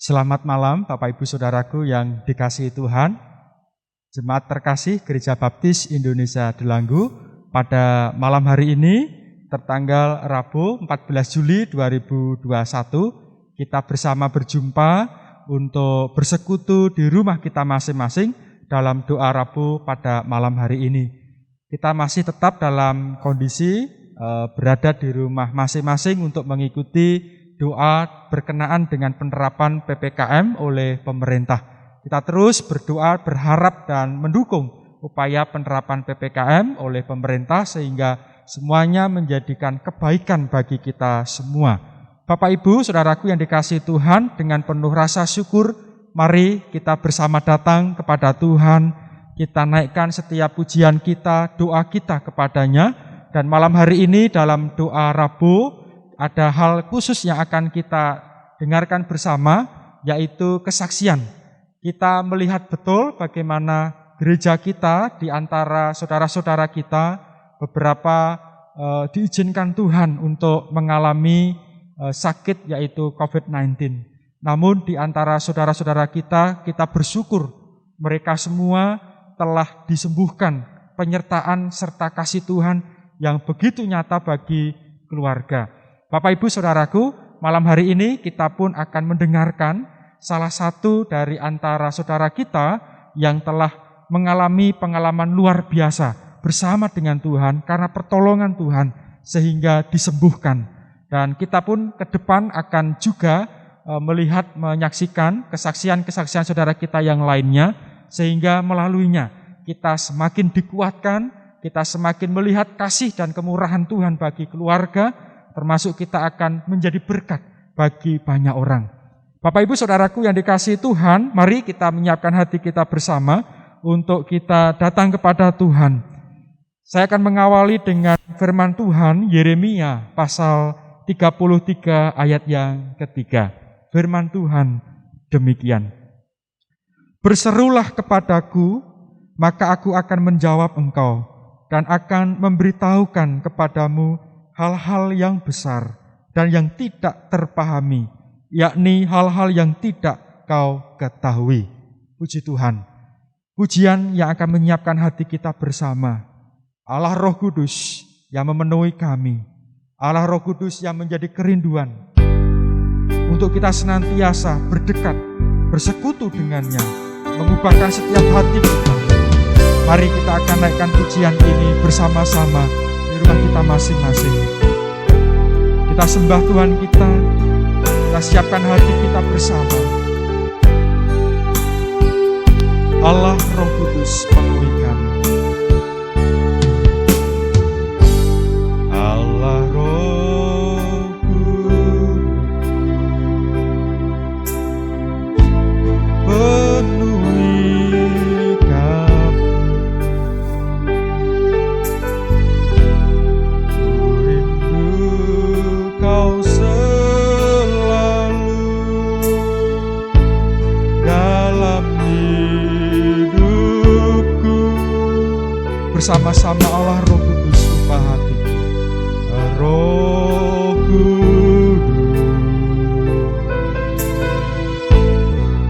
Selamat malam Bapak Ibu Saudaraku yang dikasihi Tuhan. Jemaat terkasih Gereja Baptis Indonesia Delanggu, pada malam hari ini tertanggal Rabu 14 Juli 2021 kita bersama berjumpa untuk bersekutu di rumah kita masing-masing dalam doa Rabu pada malam hari ini. Kita masih tetap dalam kondisi berada di rumah masing-masing untuk mengikuti doa berkenaan dengan penerapan PPKM oleh pemerintah. Kita terus berdoa, berharap dan mendukung upaya penerapan PPKM oleh pemerintah sehingga semuanya menjadikan kebaikan bagi kita semua. Bapak Ibu, Saudaraku yang dikasihi Tuhan, dengan penuh rasa syukur, mari kita bersama datang kepada Tuhan. Kita naikkan setiap pujian kita, doa kita kepadanya. Dan malam hari ini dalam doa Rabu, ada hal khusus yang akan kita dengarkan bersama, yaitu kesaksian. Kita melihat betul bagaimana gereja kita di antara saudara-saudara kita, beberapa diizinkan Tuhan untuk mengalami sakit yaitu COVID-19. Namun di antara saudara-saudara kita bersyukur mereka semua telah disembuhkan, penyertaan serta kasih Tuhan yang begitu nyata bagi keluarga. Bapak Ibu Saudaraku, malam hari ini kita pun akan mendengarkan salah satu dari antara saudara kita yang telah mengalami pengalaman luar biasa bersama dengan Tuhan karena pertolongan Tuhan sehingga disembuhkan. Dan kita pun ke depan akan juga melihat, menyaksikan kesaksian-kesaksian saudara kita yang lainnya sehingga melaluinya kita semakin dikuatkan, kita semakin melihat kasih dan kemurahan Tuhan bagi keluarga, termasuk kita akan menjadi berkat bagi banyak orang. Bapak Ibu Saudaraku yang dikasihi Tuhan, mari kita menyiapkan hati kita bersama untuk kita datang kepada Tuhan. Saya akan mengawali dengan firman Tuhan Yeremia pasal 33 ayat yang ketiga. Firman Tuhan demikian. Berserulah kepadaku, maka aku akan menjawab engkau dan akan memberitahukan kepadamu hal-hal yang besar dan yang tidak terpahami, yakni hal-hal yang tidak kau ketahui. Puji Tuhan. Pujian yang akan menyiapkan hati kita bersama. Allah Roh Kudus yang memenuhi kami. Allah Roh Kudus yang menjadi kerinduan untuk kita senantiasa berdekat, bersekutu dengannya, mengubahkan setiap hati kita. Mari kita akan naikkan pujian ini bersama-sama di rumah kita masing-masing. Kita sembah Tuhan kita siapkan hati kita bersama. Allah Roh Kudus penuhi kami. Allah Roh Kudus penuhi kami. Kau selalu dalam hidupku. Bersama-sama Allah Roh Kudus ubah hatiku. Roh Kudus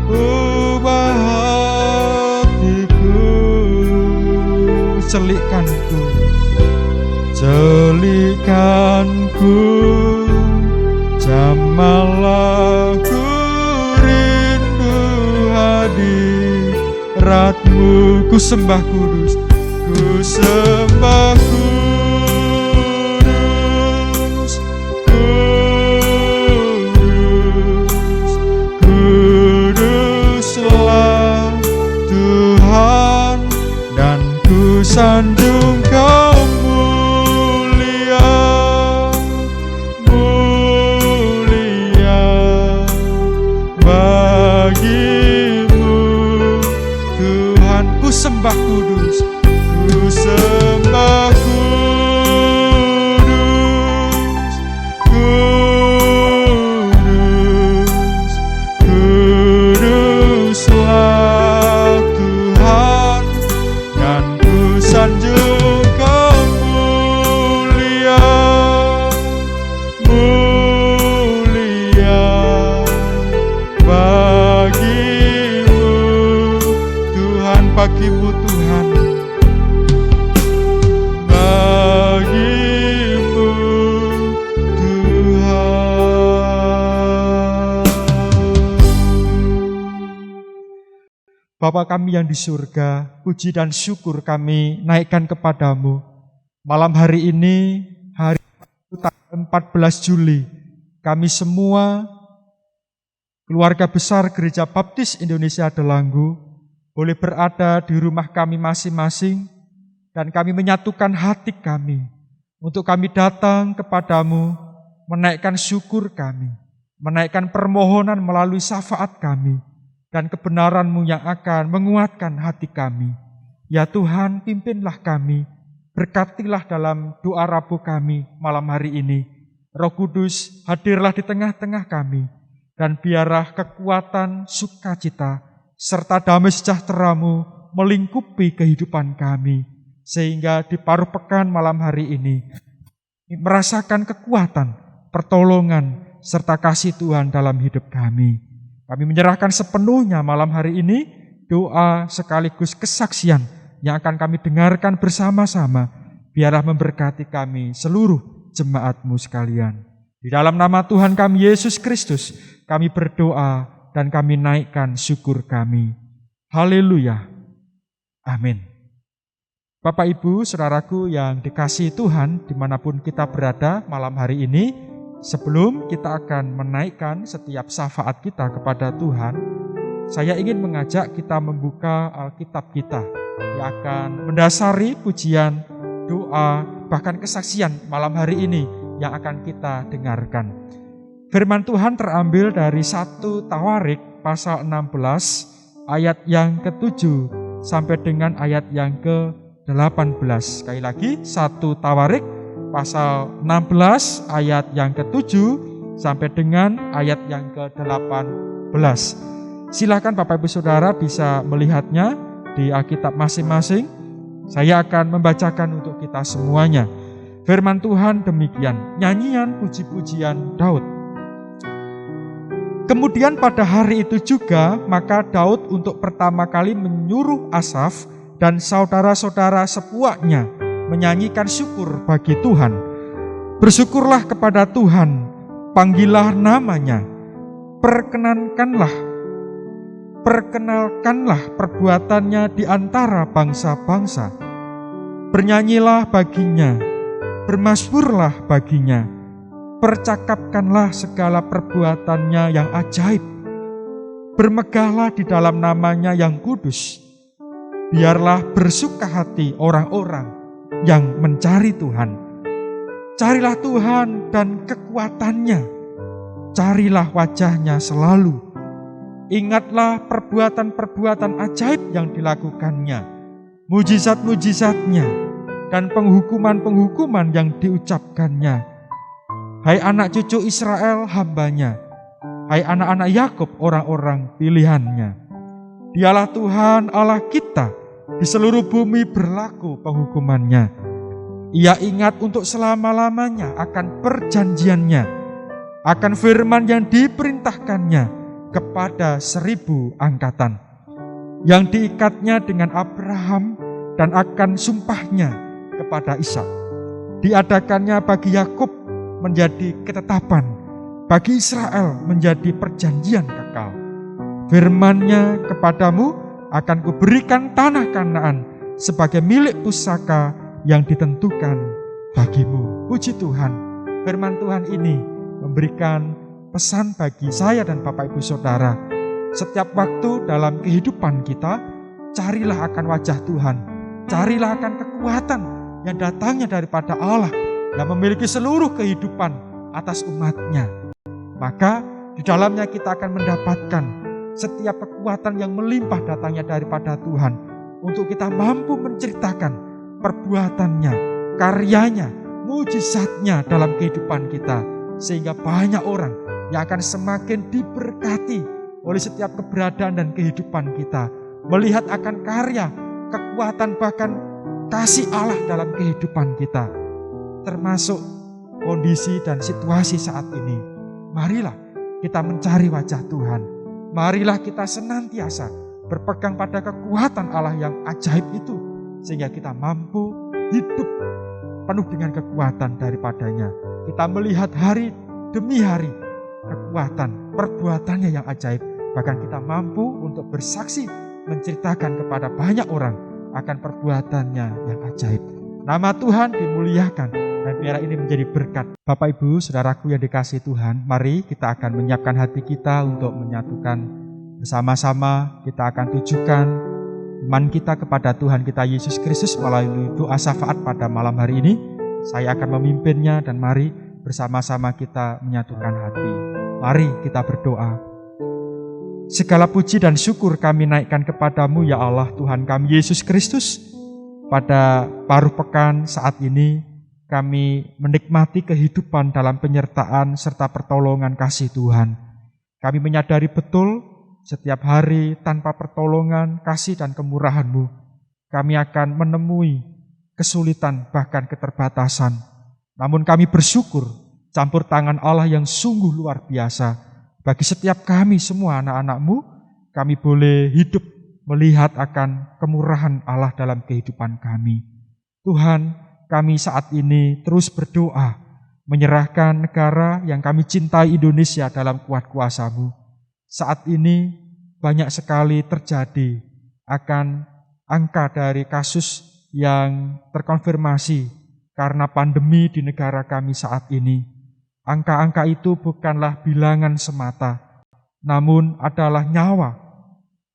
ubah hatiku. Celikkanku jamalah ku rindu hadiratmu. Ku sembah Kudus, ku sembah Kudus, Kudus, Kuduslah Tuhan, dan ku sanjung Kau sembah Kudus, ku sembah Bapa kami yang di surga, puji dan syukur kami naikkan kepadamu. Malam hari ini, hari 14 Juli, kami semua, keluarga besar Gereja Baptis Indonesia Delanggu, boleh berada di rumah kami masing-masing, dan kami menyatukan hati kami, untuk kami datang kepadamu, menaikkan syukur kami, menaikkan permohonan melalui syafaat kami, dan kebenaran-Mu yang akan menguatkan hati kami. Ya Tuhan, pimpinlah kami, berkatilah dalam doa Rabu kami malam hari ini. Roh Kudus, hadirlah di tengah-tengah kami, dan biarlah kekuatan, sukacita, serta damai sejahtera-Mu melingkupi kehidupan kami, sehingga di paruh pekan malam hari ini, merasakan kekuatan, pertolongan, serta kasih Tuhan dalam hidup kami. Kami menyerahkan sepenuhnya malam hari ini doa sekaligus kesaksian yang akan kami dengarkan bersama-sama. Biarlah memberkati kami seluruh jemaat-Mu sekalian. Di dalam nama Tuhan kami Yesus Kristus, kami berdoa dan kami naikkan syukur kami. Haleluya. Amin. Bapak, Ibu, Saudaraku yang dikasihi Tuhan dimanapun kita berada malam hari ini, sebelum kita akan menaikkan setiap syafaat kita kepada Tuhan, saya ingin mengajak kita membuka Alkitab kita yang akan mendasari pujian, doa, bahkan kesaksian malam hari ini yang akan kita dengarkan. Firman Tuhan terambil dari 1 Tawarik pasal 16 ayat yang ke-7 sampai dengan ayat yang ke-18. Sekali lagi 1 Tawarik pasal 16 ayat yang ke-7 sampai dengan ayat yang ke-18. Silakan Bapak Ibu Saudara bisa melihatnya di Alkitab masing-masing. Saya akan membacakan untuk kita semuanya. Firman Tuhan demikian, nyanyian puji-pujian Daud. Kemudian pada hari itu juga, maka Daud untuk pertama kali menyuruh Asaf dan saudara-saudara sepuaknya menyanyikan syukur bagi Tuhan. Bersyukurlah kepada Tuhan, panggillah namanya, perkenalkanlah perbuatannya di antara bangsa-bangsa. Bernyanyilah baginya, bermazmurlah baginya, percakapkanlah segala perbuatannya yang ajaib. Bermegahlah di dalam namanya yang kudus. Biarlah bersuka hati orang-orang yang mencari Tuhan. Carilah Tuhan dan kekuatannya. Carilah wajahnya selalu. Ingatlah perbuatan-perbuatan ajaib yang dilakukannya, mujizat-mujizatnya, dan penghukuman-penghukuman yang diucapkannya. Hai anak cucu Israel hamba-Nya, hai anak-anak Yakub orang-orang pilihannya. Dialah Tuhan Allah kita, di seluruh bumi berlaku penghukumannya. Ia ingat untuk selama-lamanya akan perjanjiannya, akan firman yang diperintahkannya kepada 1000 angkatan, yang diikatnya dengan Abraham dan akan sumpahnya kepada Ishak. Diadakannya bagi Yakub menjadi ketetapan, bagi Israel menjadi perjanjian kekal. Firman-Nya kepadamu, akan kuberikan tanah Kanaan sebagai milik pusaka yang ditentukan bagimu. Puji Tuhan, firman Tuhan ini memberikan pesan bagi saya dan Bapak Ibu Saudara. Setiap waktu dalam kehidupan kita, carilah akan wajah Tuhan, carilah akan kekuatan yang datangnya daripada Allah yang memiliki seluruh kehidupan atas umat-Nya. Maka di dalamnya kita akan mendapatkan setiap kekuatan yang melimpah datangnya daripada Tuhan untuk kita mampu menceritakan perbuatannya, karyanya, mujizatnya dalam kehidupan kita, sehingga banyak orang yang akan semakin diberkati oleh setiap keberadaan dan kehidupan kita, melihat akan karya, kekuatan, bahkan kasih Allah dalam kehidupan kita, termasuk kondisi dan situasi saat ini. Marilah kita mencari wajah Tuhan. Marilah kita senantiasa berpegang pada kekuatan Allah yang ajaib itu, sehingga kita mampu hidup penuh dengan kekuatan daripadanya. Kita melihat hari demi hari kekuatan perbuatannya yang ajaib. Bahkan kita mampu untuk bersaksi menceritakan kepada banyak orang akan perbuatannya yang ajaib. Nama Tuhan dimuliakan dan biarlah ini menjadi berkat. Bapak Ibu, saudaraku yang dikasihi Tuhan, mari kita akan menyiapkan hati kita untuk menyatukan bersama-sama. Kita akan tujukan iman kita kepada Tuhan kita Yesus Kristus melalui doa syafaat pada malam hari ini. Saya akan memimpinnya dan mari bersama-sama kita menyatukan hati. Mari kita berdoa. Segala puji dan syukur kami naikkan kepadamu ya Allah Tuhan kami Yesus Kristus. Pada paruh pekan saat ini kami menikmati kehidupan dalam penyertaan serta pertolongan kasih Tuhan. Kami menyadari betul setiap hari tanpa pertolongan, kasih dan kemurahan-Mu, kami akan menemui kesulitan bahkan keterbatasan. Namun kami bersyukur campur tangan Allah yang sungguh luar biasa. Bagi setiap kami semua anak-anak-Mu, kami boleh hidup melihat akan kemurahan Allah dalam kehidupan kami. Tuhan, kami saat ini terus berdoa, menyerahkan negara yang kami cintai Indonesia dalam kuat kuasa-Mu. Saat ini banyak sekali terjadi akan angka dari kasus yang terkonfirmasi karena pandemi di negara kami saat ini. Angka-angka itu bukanlah bilangan semata, namun adalah nyawa,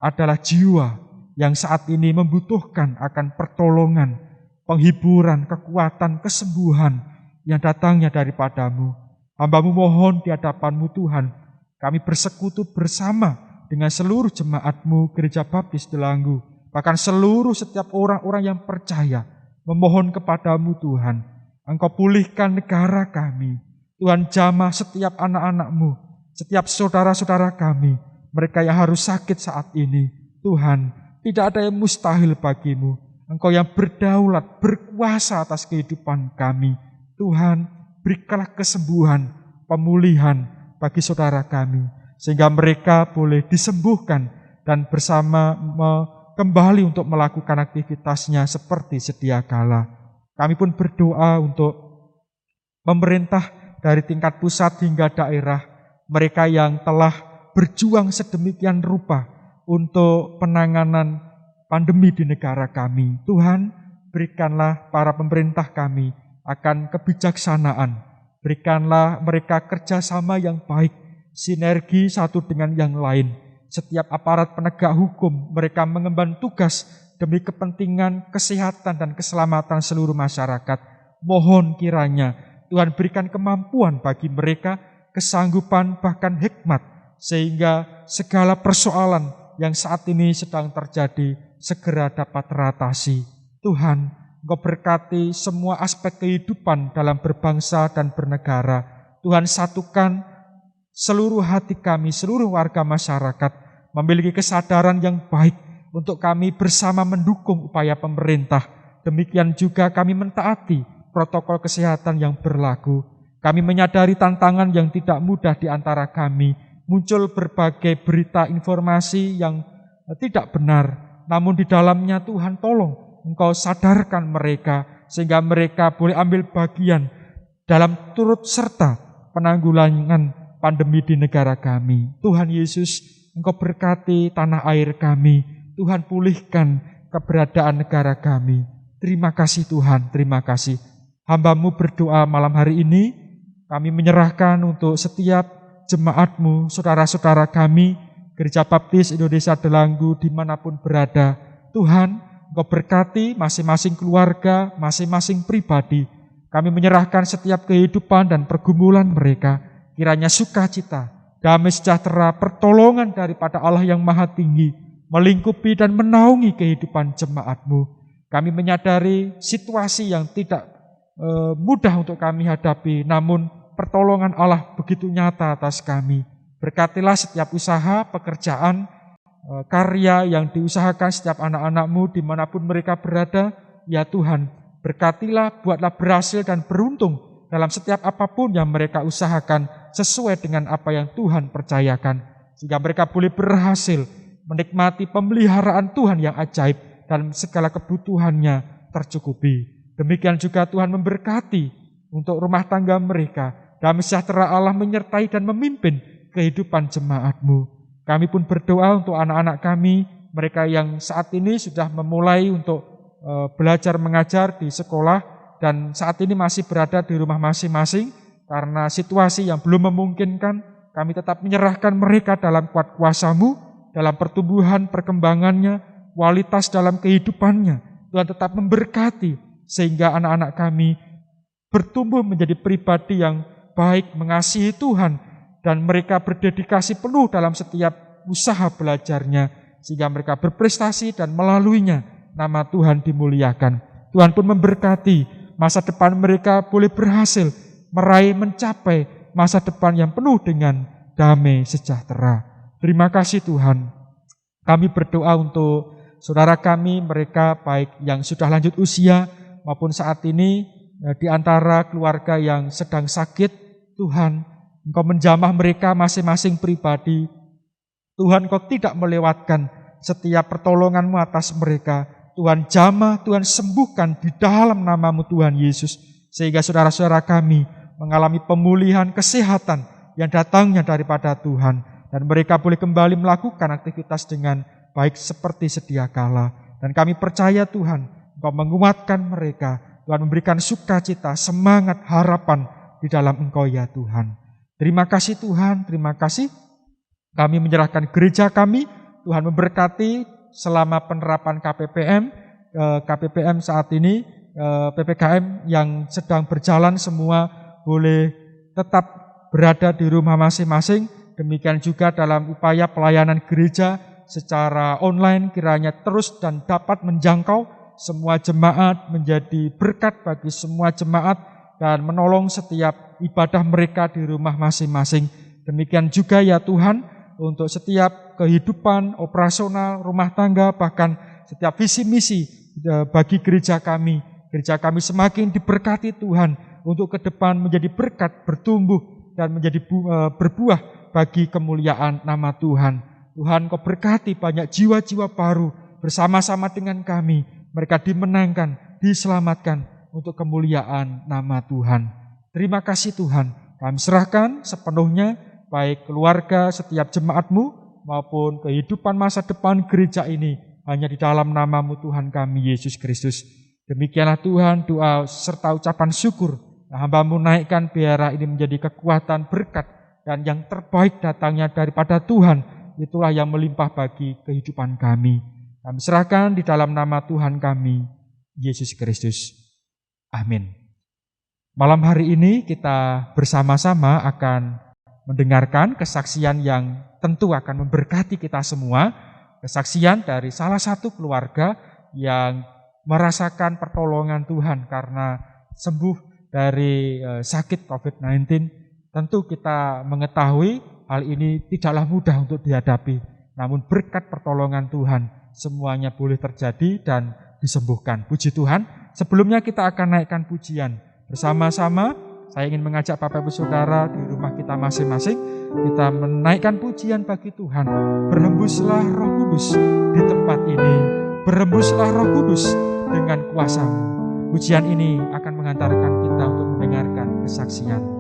adalah jiwa yang saat ini membutuhkan akan pertolongan, penghiburan, kekuatan, kesembuhan yang datangnya daripada-Mu. Hamba-Mu mohon di hadapan-Mu Tuhan, kami bersekutu bersama dengan seluruh jemaat-Mu Gereja Baptis Delanggu, bahkan seluruh setiap orang-orang yang percaya, memohon kepada-Mu Tuhan, Engkau pulihkan negara kami. Tuhan, jamah setiap anak-anak-Mu, setiap saudara-saudara kami, mereka yang harus sakit saat ini. Tuhan, tidak ada yang mustahil bagi-Mu. Engkau yang berdaulat, berkuasa atas kehidupan kami. Tuhan, berikanlah kesembuhan, pemulihan bagi saudara kami, sehingga mereka boleh disembuhkan dan bersama kembali untuk melakukan aktivitasnya seperti sedia kala. Kami pun berdoa untuk pemerintah dari tingkat pusat hingga daerah, mereka yang telah berjuang sedemikian rupa untuk penanganan pandemi di negara kami. Tuhan, berikanlah para pemerintah kami akan kebijaksanaan. Berikanlah mereka kerjasama yang baik, sinergi satu dengan yang lain. Setiap aparat penegak hukum, mereka mengemban tugas demi kepentingan kesehatan dan keselamatan seluruh masyarakat. Mohon kiranya Tuhan berikan kemampuan bagi mereka, kesanggupan bahkan hikmat, sehingga segala persoalan yang saat ini sedang terjadi segera dapat teratasi. Tuhan, Engkau berkati semua aspek kehidupan dalam berbangsa dan bernegara. Tuhan, satukan seluruh hati kami, seluruh warga masyarakat, memiliki kesadaran yang baik untuk kami bersama mendukung upaya pemerintah. Demikian juga kami mentaati protokol kesehatan yang berlaku. Kami menyadari tantangan yang tidak mudah di antara kami. Muncul berbagai berita informasi yang tidak benar, namun di dalamnya Tuhan tolong Engkau sadarkan mereka, sehingga mereka boleh ambil bagian dalam turut serta penanggulangan pandemi di negara kami. Tuhan Yesus, Engkau berkati tanah air kami. Tuhan, pulihkan keberadaan negara kami. Terima kasih Tuhan, terima kasih. Hamba-Mu berdoa malam hari ini, kami menyerahkan untuk setiap jemaat-Mu, saudara-saudara kami, Gereja Baptis Indonesia Delanggu dimanapun berada. Tuhan, Engkau berkati masing-masing keluarga, masing-masing pribadi. Kami menyerahkan setiap kehidupan dan pergumulan mereka. Kiranya sukacita, damai sejahtera, pertolongan daripada Allah yang Maha Tinggi melingkupi dan menaungi kehidupan jemaat-Mu. Kami menyadari situasi yang tidak mudah untuk kami hadapi, namun pertolongan Allah begitu nyata atas kami. Berkatilah setiap usaha, pekerjaan, karya yang diusahakan setiap anak-anak-Mu dimanapun mereka berada. Ya Tuhan, berkatilah, buatlah berhasil dan beruntung dalam setiap apapun yang mereka usahakan sesuai dengan apa yang Tuhan percayakan. Sehingga mereka boleh berhasil menikmati pemeliharaan Tuhan yang ajaib dan segala kebutuhannya tercukupi. Demikian juga Tuhan memberkati untuk rumah tangga mereka. Damai sejahtera Allah menyertai dan memimpin kehidupan jemaat-Mu. Kami pun berdoa untuk anak-anak kami, mereka yang saat ini sudah memulai untuk belajar mengajar di sekolah dan saat ini masih berada di rumah masing-masing karena situasi yang belum memungkinkan. Kami tetap menyerahkan mereka dalam kuat kuasa-Mu, dalam pertumbuhan perkembangannya, kualitas dalam kehidupannya. Tuhan tetap memberkati sehingga anak-anak kami bertumbuh menjadi pribadi yang baik, mengasihi Tuhan, dan mereka berdedikasi penuh dalam setiap usaha belajarnya, sehingga mereka berprestasi dan melaluinya nama Tuhan dimuliakan. Tuhan pun memberkati masa depan mereka boleh berhasil meraih, mencapai masa depan yang penuh dengan damai sejahtera. Terima kasih Tuhan. Kami berdoa untuk saudara kami, mereka baik yang sudah lanjut usia maupun saat ini di antara keluarga yang sedang sakit. Tuhan, Engkau menjamah mereka masing-masing pribadi. Tuhan, Engkau tidak melewatkan setiap pertolongan-Mu atas mereka. Tuhan jamah, Tuhan sembuhkan di dalam nama-Mu Tuhan Yesus. Sehingga saudara-saudara kami mengalami pemulihan kesehatan yang datangnya daripada Tuhan. Dan mereka boleh kembali melakukan aktivitas dengan baik seperti sedia kala. Dan kami percaya Tuhan, Engkau menguatkan mereka. Tuhan memberikan sukacita, semangat, harapan di dalam Engkau ya Tuhan. Terima kasih Tuhan, terima kasih. Kami menyerahkan gereja kami, Tuhan memberkati selama penerapan KPPM saat ini, PPKM yang sedang berjalan semua boleh tetap berada di rumah masing-masing. Demikian juga dalam upaya pelayanan gereja secara online kiranya terus dan dapat menjangkau semua jemaat, menjadi berkat bagi semua jemaat dan menolong setiap ibadah mereka di rumah masing-masing. Demikian juga ya Tuhan untuk setiap kehidupan operasional, rumah tangga, bahkan setiap visi misi bagi gereja kami. Gereja kami semakin diberkati Tuhan untuk ke depan menjadi berkat, bertumbuh dan menjadi berbuah bagi kemuliaan nama Tuhan. Tuhan, Kau berkati banyak jiwa-jiwa baru bersama-sama dengan kami. Mereka dimenangkan, diselamatkan untuk kemuliaan nama Tuhan. Terima kasih Tuhan. Kami serahkan sepenuhnya baik keluarga setiap jemaat-Mu maupun kehidupan masa depan gereja ini hanya di dalam nama-Mu Tuhan kami Yesus Kristus. Demikianlah Tuhan doa serta ucapan syukur. Hamba-Mu naikkan biara ini menjadi kekuatan berkat dan yang terbaik datangnya daripada Tuhan. Itulah yang melimpah bagi kehidupan kami. Kami serahkan di dalam nama Tuhan kami, Yesus Kristus. Amin. Malam hari ini kita bersama-sama akan mendengarkan kesaksian yang tentu akan memberkati kita semua. Kesaksian dari salah satu keluarga yang merasakan pertolongan Tuhan karena sembuh dari sakit COVID-19. Tentu kita mengetahui hal ini tidaklah mudah untuk dihadapi. Namun berkat pertolongan Tuhan semuanya boleh terjadi dan disembuhkan. Puji Tuhan. Sebelumnya kita akan naikkan pujian bersama-sama. Saya ingin mengajak Bapak Ibu Saudara di rumah kita masing-masing, kita menaikkan pujian bagi Tuhan. Berhembuslah Roh Kudus di tempat ini. Berhembuslah Roh Kudus dengan kuasa-Mu. Pujian ini akan mengantarkan kita untuk mendengarkan kesaksian.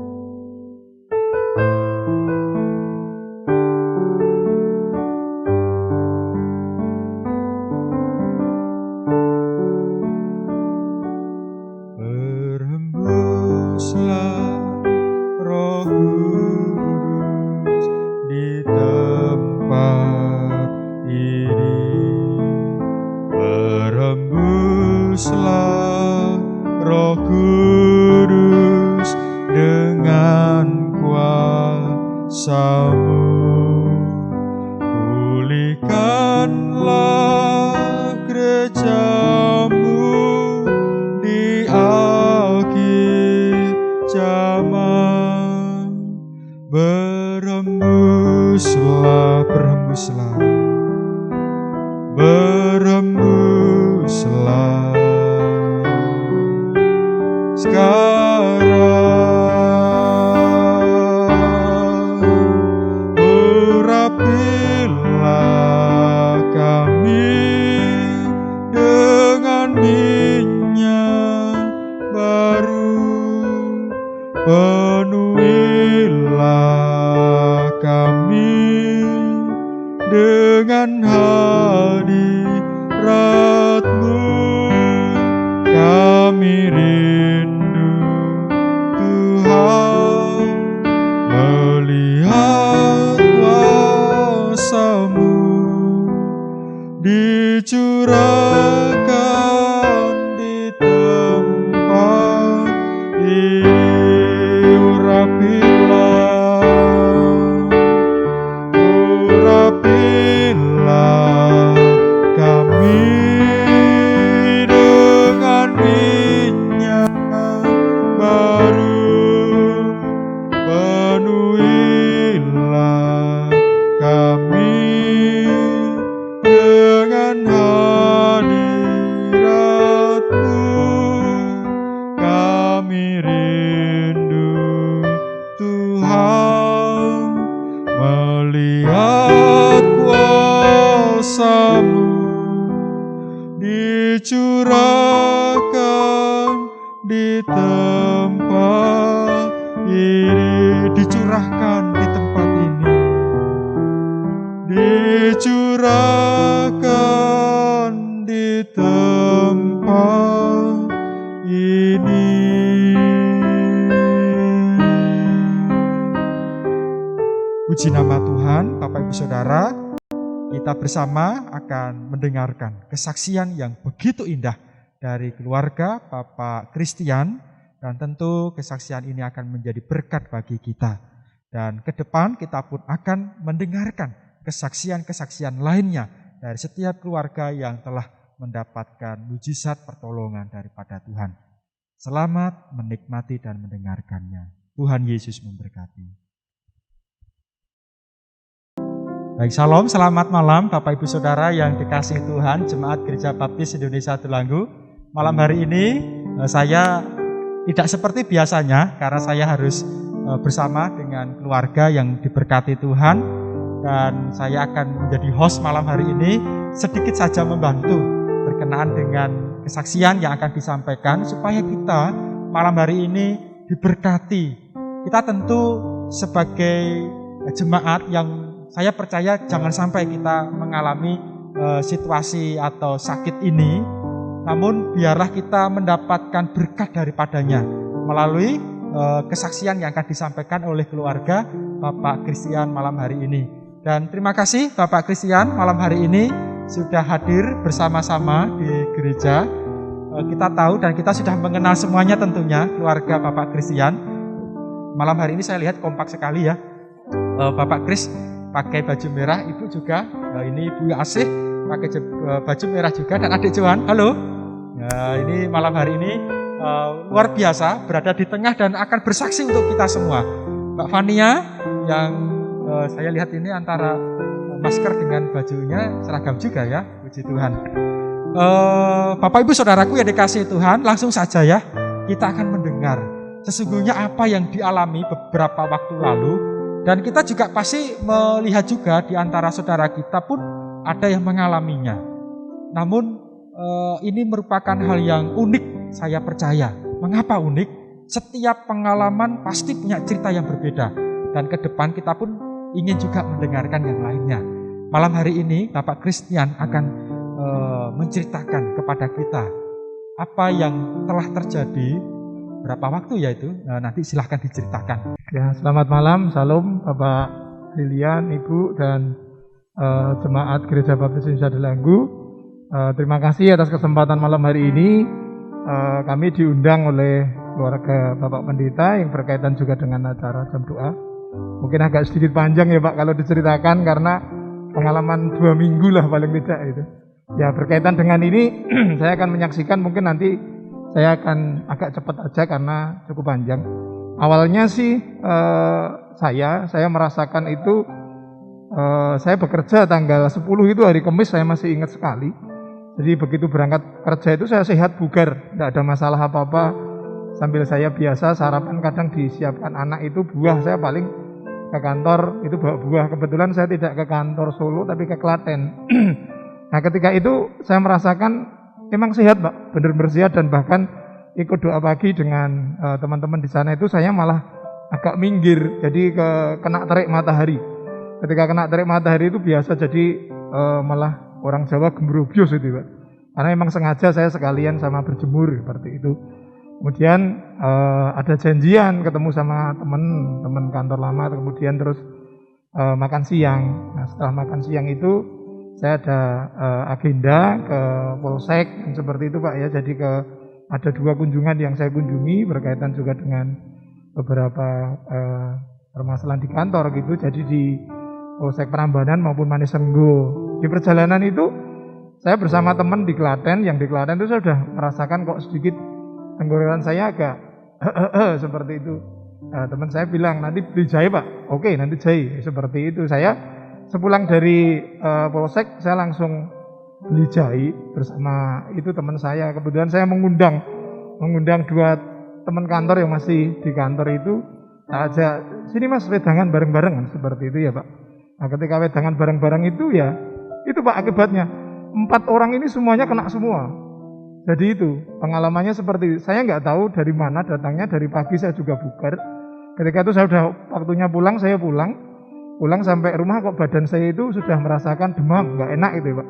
Penuhilah kami dengan hadirat urapilah kami dengan minyak baru, penuhilah kami dengan hadirat-Mu. Kami rindu Tuhan melihat kuasa-Mu dicurahkan di tempat ini, dicurahkan di tempat ini, dicurahkan di tempat ini. Puji nama Tuhan. Bapak Ibu Saudara, kita bersama akan mendengarkan kesaksian yang begitu indah dari keluarga Bapak Christian, dan tentu kesaksian ini akan menjadi berkat bagi kita. Dan ke depan kita pun akan mendengarkan kesaksian-kesaksian lainnya dari setiap keluarga yang telah mendapatkan mujizat pertolongan daripada Tuhan. Selamat menikmati dan mendengarkannya. Tuhan Yesus memberkati. Baik, salam, selamat malam Bapak Ibu Saudara yang dikasihi Tuhan, Jemaat Gereja Baptis Indonesia Delanggu. Malam hari ini saya tidak seperti biasanya karena saya harus bersama dengan keluarga yang diberkati Tuhan, dan saya akan menjadi host malam hari ini, sedikit saja membantu berkenaan dengan kesaksian yang akan disampaikan supaya kita malam hari ini diberkati. Kita tentu sebagai jemaat yang saya percaya jangan sampai kita mengalami situasi atau sakit ini, namun biarlah kita mendapatkan berkat daripadanya melalui kesaksian yang akan disampaikan oleh keluarga Bapak Christian malam hari ini. Dan terima kasih Bapak Christian malam hari ini sudah hadir bersama-sama di gereja. Kita tahu dan kita sudah mengenal semuanya tentunya keluarga Bapak Christian. Malam hari ini saya lihat kompak sekali ya. Bapak Chris pakai baju merah, ibu juga, ini Ibu Asih pakai baju merah juga, dan adik Johan, halo. Ini malam hari ini luar biasa berada di tengah dan akan bersaksi untuk kita semua. Mbak Fania yang saya lihat ini antara masker dengan bajunya seragam juga ya, puji Tuhan. Bapak Ibu Saudaraku yang dikasihi Tuhan, langsung saja ya kita akan mendengar sesungguhnya apa yang dialami beberapa waktu lalu. Dan kita juga pasti melihat juga di antara saudara kita pun ada yang mengalaminya. Namun ini merupakan hal yang unik, saya percaya. Mengapa unik? Setiap pengalaman pasti punya cerita yang berbeda. Dan ke depan kita pun ingin juga mendengarkan yang lainnya. Malam hari ini Bapak Christian akan menceritakan kepada kita apa yang telah terjadi. Berapa waktu ya itu? Nanti silahkan diceritakan. Ya, selamat malam, salam Bapak Lilian, Ibu, dan Jemaat Gereja Baptis Indonesia Delanggu. Terima kasih atas kesempatan malam hari ini. Kami diundang oleh keluarga Bapak Pendeta yang berkaitan juga dengan acara jam doa. Mungkin agak sedikit panjang ya Pak kalau diceritakan karena pengalaman 2 minggu lah paling tidak itu. Ya, berkaitan dengan ini saya akan menyaksikan, mungkin nanti saya akan agak cepat aja karena cukup panjang. Awalnya sih saya merasakan itu, saya bekerja tanggal 10 itu hari Kamis, saya masih ingat sekali. Jadi begitu berangkat kerja itu saya sehat bugar, tidak ada masalah apa-apa. Sambil saya biasa sarapan, kadang disiapkan anak itu buah, saya paling ke kantor itu bawa buah. Kebetulan saya tidak ke kantor Solo tapi ke Klaten. Nah ketika itu saya merasakan memang sehat Pak, benar-benar sehat, dan bahkan ikut doa pagi dengan teman-teman di sana itu saya malah agak minggir, jadi kena terik matahari. Ketika kena terik matahari itu biasa jadi malah orang Jawa gembrobyos itu Pak. Karena memang sengaja saya sekalian sama berjemur seperti itu. Kemudian ada janjian ketemu sama teman kantor lama, kemudian terus makan siang. Nah setelah makan siang itu saya ada agenda ke Polsek seperti itu Pak ya, jadi ke ada 2 kunjungan yang saya kunjungi berkaitan juga dengan beberapa permasalahan di kantor gitu. Jadi di Polsek Prambanan maupun Manisenggo. Di perjalanan itu saya bersama teman di Klaten, yang di Klaten itu saya sudah merasakan kok sedikit tenggorokan saya agak seperti itu. Teman saya bilang, nanti beli jahe Pak. Oke, nanti jahe. Seperti itu. Saya sepulang dari Polsek, saya langsung beli jahe bersama itu teman saya. Kebetulan saya mengundang 2 teman kantor yang masih di kantor itu. Saya ajak, sini Mas wedangan bareng-bareng, seperti itu ya Pak. Nah ketika wedangan bareng-bareng itu ya, itu Pak akibatnya 4 orang ini semuanya kena semua. Jadi itu pengalamannya seperti itu. Saya nggak tahu dari mana datangnya, dari pagi saya juga bugar. Ketika itu saya sudah waktunya pulang, saya pulang sampai rumah kok badan saya itu sudah merasakan demam, nggak enak gitu ya Pak.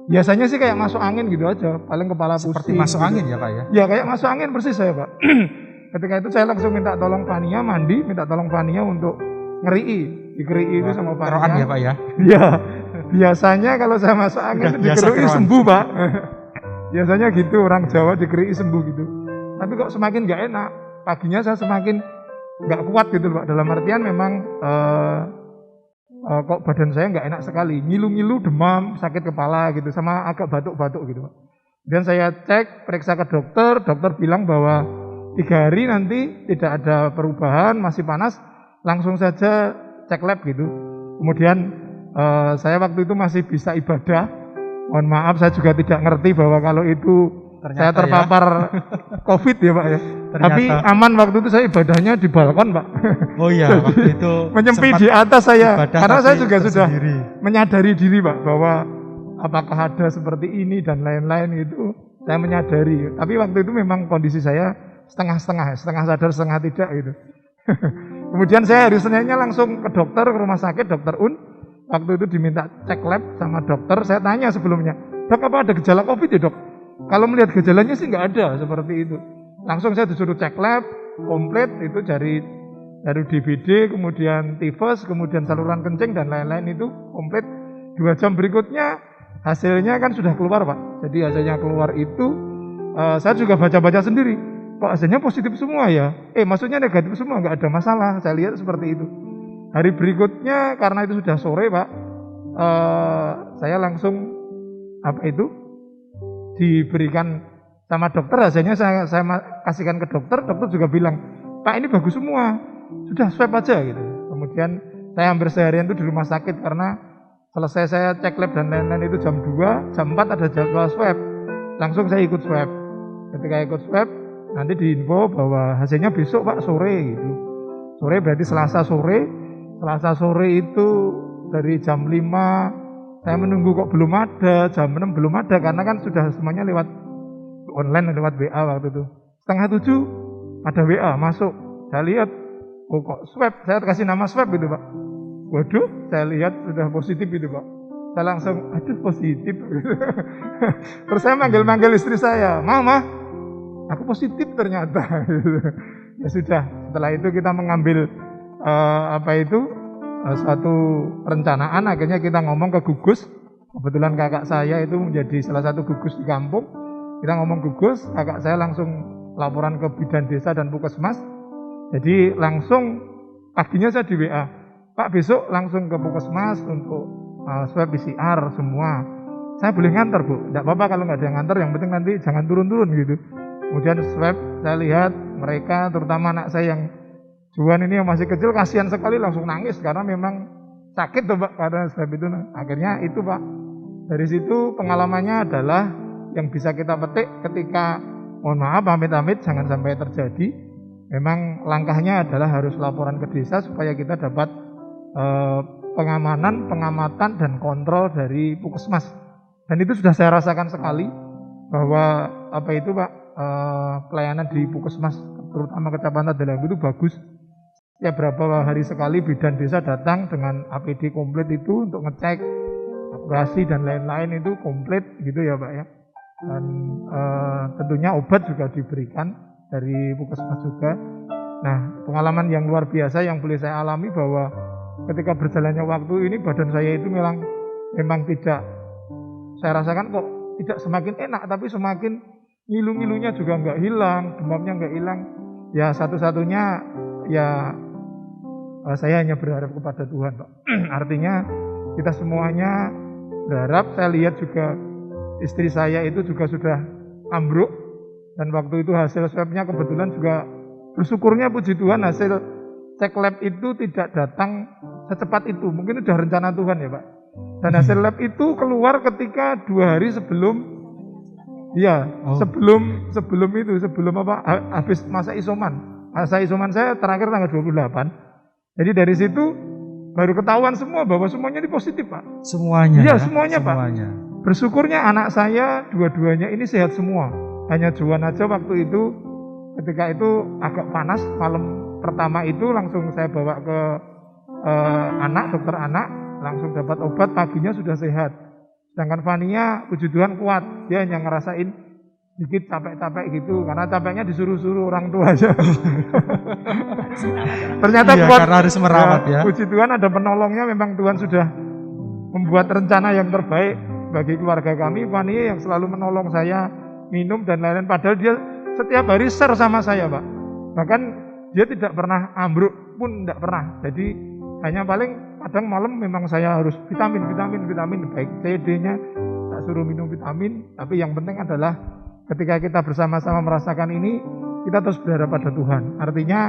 Biasanya sih kayak masuk angin gitu aja, paling kepala pusing. Seperti masuk gitu. angin ya Pak ya? Ya kayak masuk angin persis saya Pak. Ketika itu saya langsung minta tolong Fania mandi, minta tolong Fania untuk dikerii itu sama Fania. Keroan ya Pak ya? Iya, biasanya kalau saya masuk angin dikerii sembuh Pak. Biasanya gitu, orang Jawa dikerii sembuh gitu. Tapi kok semakin gak enak, paginya saya semakin gak kuat gitu Pak. Dalam artian memang kok badan saya gak enak sekali, ngilu-ngilu, demam, sakit kepala gitu, sama agak batuk-batuk gitu Pak. Dan saya cek, periksa ke dokter bilang bahwa 3 hari nanti tidak ada perubahan, masih panas, langsung saja cek lab gitu. Kemudian saya waktu itu masih bisa ibadah. Mohon maaf, saya juga tidak ngerti bahwa kalau itu ternyata saya terpapar COVID ya Pak ya. Tapi aman, waktu itu saya ibadahnya di balkon Pak. Oh iya, waktu itu menyempi di atas saya, karena saya juga sudah tersendiri. Menyadari diri Pak bahwa apakah ada seperti ini dan lain-lain itu, saya menyadari. Tapi waktu itu memang kondisi saya setengah-setengah, setengah sadar, setengah tidak gitu. Kemudian saya hari Seninnya langsung ke dokter, ke rumah sakit, Dokter Un. Waktu itu diminta cek lab sama dokter, saya tanya sebelumnya, Dok apa ada gejala COVID ya Dok? Kalau melihat gejalanya sih nggak ada, seperti itu. Langsung saya disuruh cek lab, komplit, itu dari DBD, kemudian tifus, kemudian saluran kencing dan lain-lain itu komplit. 2 jam berikutnya hasilnya kan sudah keluar Pak. Jadi hasilnya keluar itu, saya juga baca-baca sendiri. Kok hasilnya positif semua ya? Maksudnya negatif semua, nggak ada masalah. Saya lihat seperti itu. Hari berikutnya karena itu sudah sore Pak, saya langsung diberikan sama dokter, hasilnya saya kasihkan ke dokter juga bilang, Pak ini bagus semua, sudah swab aja gitu. Kemudian saya hampir seharian itu di rumah sakit karena selesai saya cek lab dan lain-lain itu jam 2, jam 4 ada jadwal swab, langsung saya ikut swab. Ketika ikut swab nanti diinfo bahwa hasilnya besok Pak sore gitu. Sore berarti Selasa sore itu dari jam 5 saya menunggu kok belum ada, jam 6 belum ada karena kan sudah semuanya lewat online, lewat WA waktu itu. 6:30 ada WA masuk, saya lihat, oh kok swab, saya kasih nama swab gitu Pak. Waduh, saya lihat sudah positif gitu Pak. Saya langsung, aduh positif. Terus saya manggil istri saya, Mama, aku positif ternyata. Ya sudah, setelah itu kita mengambil suatu perencanaan, akhirnya kita ngomong ke gugus. Kebetulan kakak saya itu menjadi salah satu gugus di kampung. Kita ngomong gugus, kakak saya langsung laporan ke bidan desa dan puskesmas. Jadi langsung paginya saya di WA, Pak besok langsung ke puskesmas untuk swab PCR semua. Saya boleh nganter Bu? Tidak apa-apa kalau nggak ada yang nganter, yang penting nanti jangan turun-turun gitu. Kemudian swab, saya lihat mereka, terutama anak saya yang Juan ini yang masih kecil, kasihan sekali, langsung nangis karena memang sakit tuh Pak karena swab itu. Akhirnya itu Pak, dari situ pengalamannya adalah yang bisa kita petik ketika, mohon maaf amit-amit jangan sampai terjadi, memang langkahnya adalah harus laporan ke desa supaya kita dapat pengamanan, pengamatan dan kontrol dari puskesmas. Dan itu sudah saya rasakan sekali bahwa pelayanan di puskesmas terutama Kecamatan Dalang itu bagus. Ya berapa hari sekali bidan desa datang dengan APD komplit itu untuk ngecek akurasi dan lain-lain itu komplit gitu ya Pak ya. Dan tentunya obat juga diberikan dari puskesmas juga. Nah pengalaman yang luar biasa yang boleh saya alami bahwa ketika berjalannya waktu ini badan saya itu memang tidak, saya rasakan kok tidak semakin enak tapi semakin ngilu-ngilunya juga nggak hilang, demamnya nggak hilang. Ya satu-satunya ya saya hanya berharap kepada Tuhan, Pak. Artinya kita semuanya berharap. Saya lihat juga istri saya itu juga sudah ambruk, dan waktu itu hasil swabnya kebetulan juga bersyukurnya puji Tuhan hasil cek lab itu tidak datang secepat itu. Mungkin sudah rencana Tuhan ya Pak. Dan hasil lab itu keluar ketika 2 hari sebelum, ya sebelum apa, habis masa isoman. Masa isoman saya terakhir tanggal 28. Jadi dari situ baru ketahuan semua bahwa semuanya ini positif Pak. Semuanya. Iya, Ya? semuanya Pak. Bersyukurnya anak saya dua-duanya ini sehat semua. Hanya Juan aja waktu itu ketika itu agak panas, malam pertama itu langsung saya bawa ke dokter anak, langsung dapat obat, paginya sudah sehat. Sedangkan Fania puji Tuhan kuat, dia hanya ngerasain sedikit capek-capek gitu, karena capeknya disuruh-suruh orang tua aja. Ternyata kuat, karena harus merawat ya. Puji Tuhan ada penolongnya, memang Tuhan sudah membuat rencana yang terbaik bagi keluarga kami. Fania yang selalu menolong saya minum dan lain-lain, padahal dia setiap hari share sama saya Pak. Bahkan dia tidak pernah ambruk pun, tidak pernah. Jadi hanya paling kadang malam memang saya harus vitamin, baik C, D-nya tak suruh minum vitamin. Tapi yang penting adalah ketika kita bersama-sama merasakan ini, kita terus berharap pada Tuhan. Artinya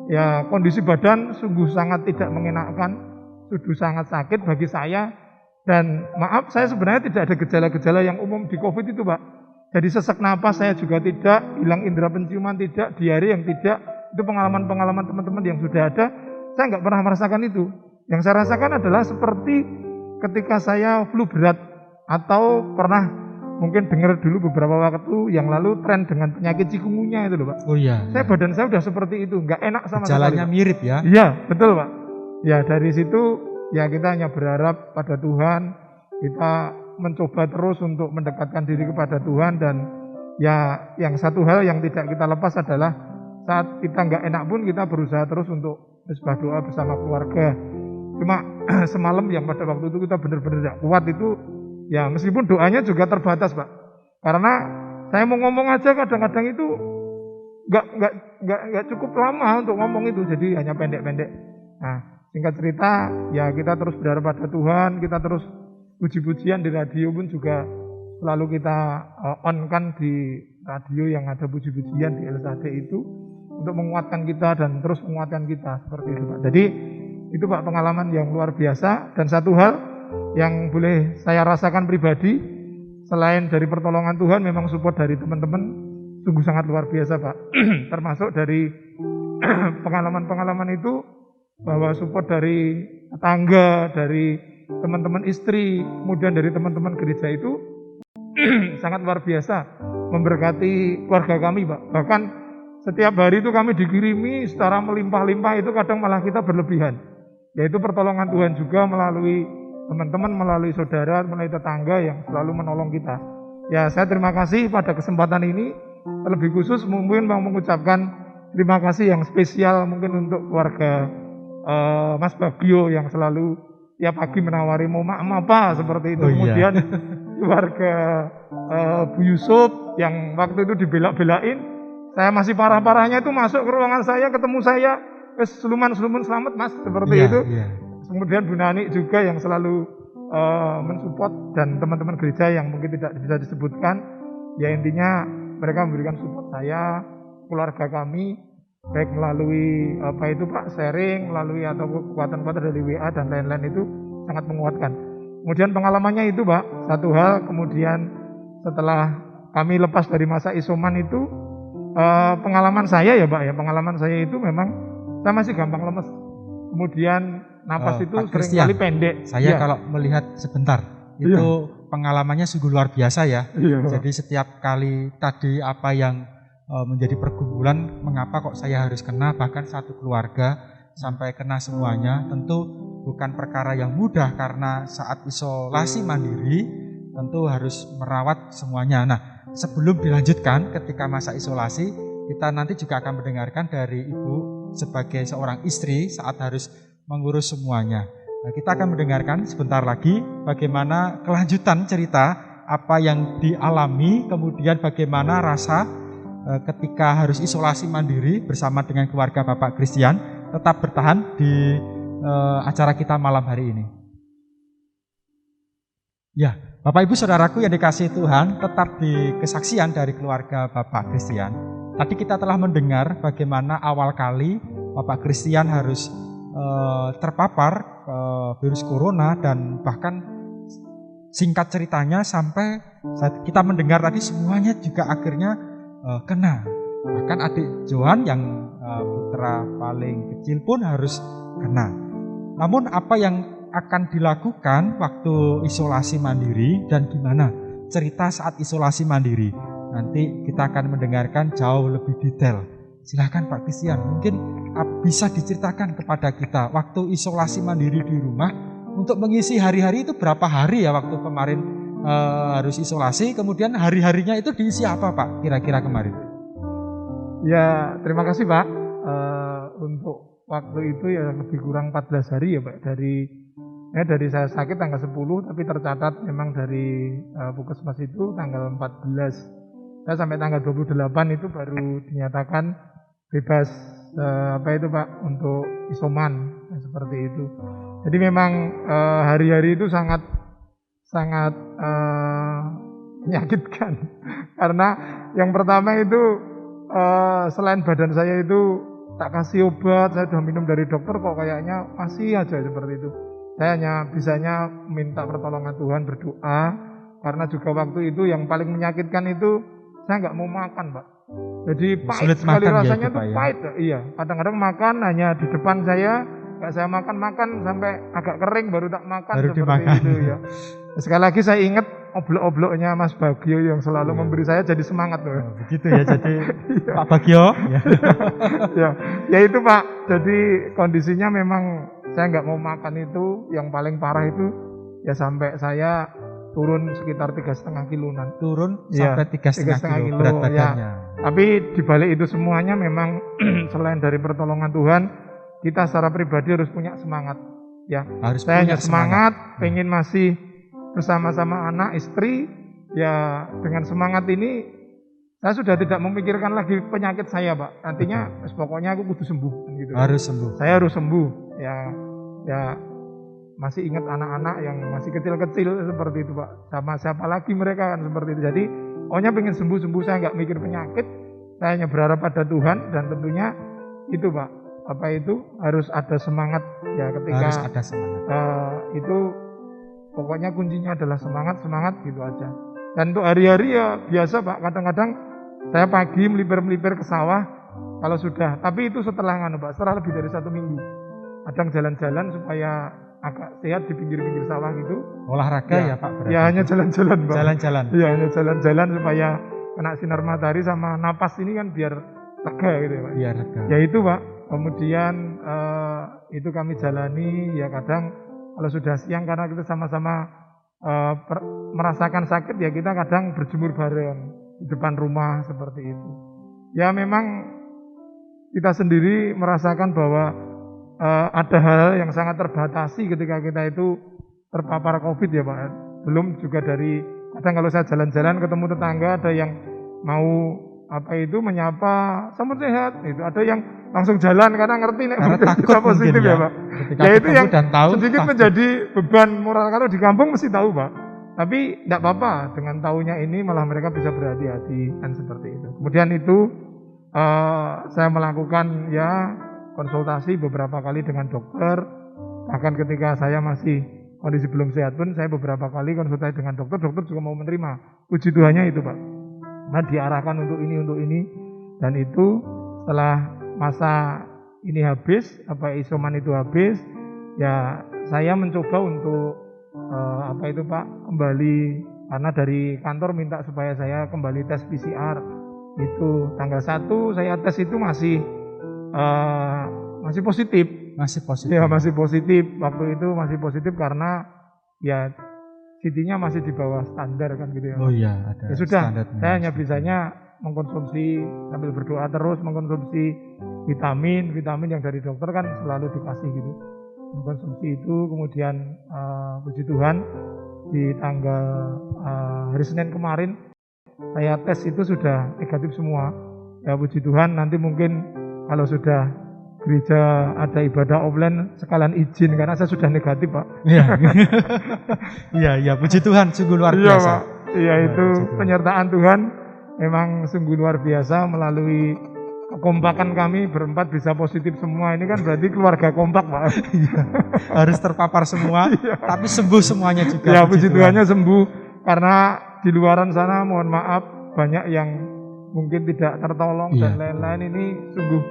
ya kondisi badan sungguh sangat tidak mengenakan, sungguh sangat sakit bagi saya. Dan maaf, saya sebenarnya tidak ada gejala-gejala yang umum di COVID itu Pak. Jadi sesak napas saya juga tidak, hilang indera penciuman tidak, diare yang tidak. Itu pengalaman-pengalaman teman-teman yang sudah ada, saya nggak pernah merasakan itu. Yang saya rasakan adalah seperti ketika saya flu berat, atau pernah mungkin dengar dulu beberapa waktu yang lalu tren dengan penyakit cikungunya itu loh Pak. Oh iya. Badan saya udah seperti itu, nggak enak sama sekali. Jalannya mirip ya? Iya, betul Pak. Ya dari situ ya kita hanya berharap pada Tuhan, kita mencoba terus untuk mendekatkan diri kepada Tuhan. Dan ya yang satu hal yang tidak kita lepas adalah saat kita nggak enak pun kita berusaha terus untuk mesbah doa bersama keluarga. Cuma semalam yang pada waktu itu kita benar-benar tidak kuat itu, ya meskipun doanya juga terbatas Pak. Karena saya mau ngomong aja kadang-kadang itu nggak cukup lama untuk ngomong itu, jadi hanya pendek-pendek. Nah, singkat cerita, ya kita terus berharap pada Tuhan, kita terus puji-pujian di radio pun juga selalu kita on kan di radio yang ada puji-pujian di LSAD itu untuk menguatkan kita dan terus menguatkan kita seperti itu Pak. Jadi itu Pak pengalaman yang luar biasa. Dan satu hal yang boleh saya rasakan pribadi, selain dari pertolongan Tuhan, memang support dari teman-teman sungguh sangat luar biasa Pak. Termasuk dari pengalaman-pengalaman itu, bahwa support dari tetangga, dari teman-teman istri, kemudian dari teman-teman gereja itu sangat luar biasa memberkati keluarga kami Pak. Bahkan setiap hari itu kami dikirimi secara melimpah-limpah, itu kadang malah kita berlebihan. Yaitu pertolongan Tuhan juga melalui teman-teman, melalui saudara, melalui tetangga yang selalu menolong kita. Ya saya terima kasih pada kesempatan ini. Lebih khusus mungkin mau mengucapkan terima kasih yang spesial mungkin untuk keluarga Mas Bagio yang selalu tiap pagi menawari mau apa seperti itu. Kemudian keluarga Bu Yusuf yang waktu itu dibelak-belain, saya masih parah-parahnya itu masuk ke ruangan saya, ketemu saya, seluman selamat Mas, seperti itu. Kemudian Bu Nani juga yang selalu mensupport, dan teman-teman gereja yang mungkin tidak bisa disebutkan. Ya intinya mereka memberikan support saya, keluarga kami, baik melalui sharing, melalui atau kekuatan-kekuatan dari WA dan lain-lain, itu sangat menguatkan. Kemudian pengalamannya itu Pak, satu hal, kemudian setelah kami lepas dari masa isoman itu, pengalaman saya ya Pak ya, pengalaman saya itu memang saya masih gampang lemes. Kemudian napas itu seringkali pendek. Saya kalau melihat sebentar, itu pengalamannya sungguh luar biasa ya. Jadi setiap kali tadi apa yang menjadi pergumulan, mengapa kok saya harus kena, bahkan satu keluarga sampai kena semuanya, tentu bukan perkara yang mudah, karena saat isolasi mandiri tentu harus merawat semuanya. Nah, sebelum dilanjutkan ketika masa isolasi, kita nanti juga akan mendengarkan dari Ibu sebagai seorang istri saat harus mengurus semuanya. Nah, kita akan mendengarkan sebentar lagi bagaimana kelanjutan cerita apa yang dialami, kemudian bagaimana rasa ketika harus isolasi mandiri bersama dengan keluarga Bapak Christian. Tetap bertahan di acara kita malam hari ini. Ya, Bapak Ibu Saudaraku yang dikasihi Tuhan, tetap di kesaksian dari keluarga Bapak Christian. Tadi kita telah mendengar bagaimana awal kali Bapak Christian harus terpapar virus corona, dan bahkan singkat ceritanya sampai saat kita mendengar tadi semuanya juga akhirnya kena. Bahkan adik Johan yang putra paling kecil pun harus kena. Namun apa yang akan dilakukan waktu isolasi mandiri dan gimana cerita saat isolasi mandiri? Nanti kita akan mendengarkan jauh lebih detail. Silakan Pak Christian, mungkin bisa diceritakan kepada kita waktu isolasi mandiri di rumah untuk mengisi hari-hari itu berapa hari ya waktu kemarin harus isolasi, kemudian hari-harinya itu diisi apa Pak kira-kira kemarin? Ya, terima kasih Pak. Untuk waktu itu ya lebih kurang 14 hari ya Pak. Dari saya sakit tanggal 10, tapi tercatat memang dari Puskesmas itu tanggal 14. Saya sampai tanggal 28 itu baru dinyatakan bebas Pak untuk isoman seperti itu. Jadi memang hari-hari itu sangat menyakitkan karena yang pertama itu selain badan saya itu tak kasih obat, saya sudah minum dari dokter kok kayaknya masih aja seperti itu. Saya hanya bisanya minta pertolongan Tuhan, berdoa, karena juga waktu itu yang paling menyakitkan itu saya nggak mau makan Pak. Jadi pahit sekali rasanya tuh pahit. Iya, kadang-kadang makan hanya di depan saya, nggak saya makan sampai agak kering baru tak makan baru seperti dimakan. Itu ya. Sekali lagi saya ingat oblok-obloknya Mas Bagio yang selalu memberi saya jadi semangat loh. Begitu ya, jadi Pak Bagio. Ya itu Pak. Jadi kondisinya memang saya nggak mau makan itu, yang paling parah itu ya sampai saya turun sekitar 3,5 kiloan. Turun sampai 3,5 kilo berat badannya. Ya. Tapi dibalik itu semuanya memang selain dari pertolongan Tuhan, kita secara pribadi harus punya semangat. Ya, saya hanya semangat, pengen masih bersama-sama anak, istri. Ya, dengan semangat ini saya sudah tidak memikirkan lagi penyakit saya, Pak. Nantinya pokoknya aku kudu sembuh gitu. Harus sembuh. Saya harus sembuh. Ya masih ingat anak-anak yang masih kecil-kecil seperti itu Pak. Sama siapa lagi mereka kan seperti itu. Jadi pokoknya pengen sembuh-sembuh, saya nggak mikir penyakit. Saya hanya berharap pada Tuhan, dan tentunya itu Pak. Apa itu harus ada semangat ya ketika harus ada semangat. Itu pokoknya kuncinya adalah semangat gitu aja. Dan untuk hari-hari ya biasa Pak. Kadang-kadang saya pagi melipir ke sawah kalau sudah. Tapi itu setelah Pak, setelah lebih dari 1 minggu. Kadang jalan-jalan supaya agak sehat di pinggir-pinggir sawah gitu. Olahraga ya Pak berarti? Ya hanya jalan-jalan Pak. Jalan-jalan? Iya hanya jalan-jalan supaya kena sinar matahari sama napas ini kan biar lega gitu ya Pak. Biar lega. Ya itu Pak. Kemudian itu kami jalani ya kadang kalau sudah siang karena kita sama-sama merasakan sakit ya kita kadang berjemur bareng di depan rumah seperti itu. Ya memang kita sendiri merasakan bahwa ada hal yang sangat terbatasi ketika kita itu terpapar COVID ya Pak. Belum juga dari kadang kalau saya jalan-jalan ketemu tetangga ada yang mau menyapa selamat sehat itu, ada yang langsung jalan karena ngerti kita positif ya Pak. Ya itu yang sedikit takut. Menjadi beban moral kalau di kampung mesti tahu Pak. Tapi tidak apa-apa, dengan tahunya ini malah mereka bisa berhati-hati kan seperti itu. Kemudian itu saya melakukan ya konsultasi beberapa kali dengan dokter. Bahkan ketika saya masih kondisi belum sehat pun saya beberapa kali konsultasi dengan dokter. Dokter juga mau menerima. Puji Tuhannya itu Pak. Nah diarahkan untuk ini. Dan itu setelah masa ini habis, isoman itu habis, ya saya mencoba untuk Pak kembali, karena dari kantor minta supaya saya kembali tes PCR. Itu tanggal 1 saya tes itu masih positif. Masih positif. Ya masih positif. Waktu itu masih positif karena ya CT-nya masih di bawah standar kan gitu ya. Oh iya, ada. Ya sudah, saya hanya bisanya mengkonsumsi sambil berdoa terus, mengkonsumsi vitamin yang dari dokter kan selalu dikasih gitu. mengkonsumsi itu. Kemudian puji Tuhan di tanggal hari Senin kemarin saya tes itu sudah negatif semua. Ya puji Tuhan, nanti mungkin kalau sudah gereja ada ibadah offline sekalian izin karena saya sudah negatif, Pak. Iya. Iya, puji Tuhan, sungguh luar Iya, biasa. Pak. Iya, itu puji Tuhan. penyertaan Tuhan memang sungguh luar biasa. Melalui kekompakan kami berempat bisa positif semua. Ini kan berarti keluarga kompak, Pak. Harus terpapar semua, tapi sembuh semuanya juga. Ya puji Tuhannya sembuh. Karena di luaran sana mohon maaf banyak yang mungkin tidak tertolong dan lain-lain. Ini sungguh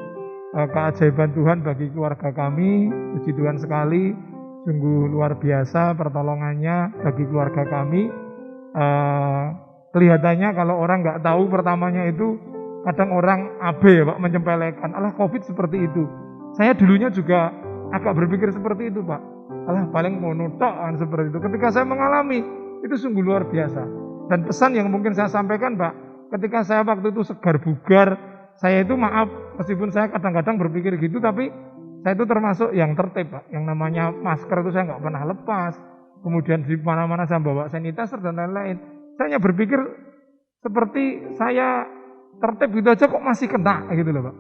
keajaiban Tuhan bagi keluarga kami. Puji Tuhan sekali, sungguh luar biasa pertolongannya bagi keluarga kami. Kelihatannya kalau orang nggak tahu pertamanya itu kadang orang abe, Pak, menyepelekan, alah COVID seperti itu. Saya dulunya juga agak berpikir seperti itu, Pak. Alah paling monotok seperti itu. Ketika saya mengalami itu sungguh luar biasa. Dan pesan yang mungkin saya sampaikan, Pak, ketika saya waktu itu segar bugar, saya itu maaf, meskipun saya kadang-kadang berpikir gitu, tapi saya itu termasuk yang tertib, Pak. Yang namanya masker itu saya nggak pernah lepas. Kemudian di mana-mana saya bawa sanitizer dan lain-lain. Saya hanya berpikir seperti saya tertib gitu aja kok masih kena gitu loh, Pak.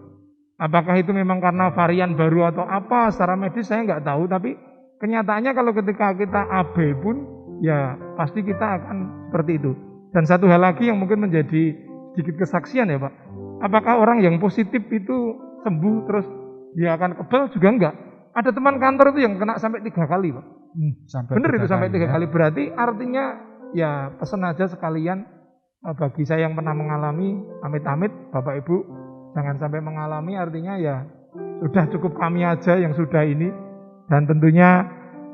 Apakah itu memang karena varian baru atau apa secara medis saya nggak tahu, tapi kenyataannya kalau ketika kita AB pun ya pasti kita akan seperti itu. Dan satu hal lagi yang mungkin menjadi sedikit kesaksian ya, Pak. Apakah orang yang positif itu sembuh terus dia akan kebal? Juga enggak. Ada teman kantor itu yang kena sampai 3 kali, Pak. Bener itu sampai 3 kali. Berarti artinya ya pesan aja sekalian bagi saya yang pernah mengalami, amit-amit Bapak Ibu jangan sampai mengalami, artinya ya sudah cukup kami aja yang sudah ini. Dan tentunya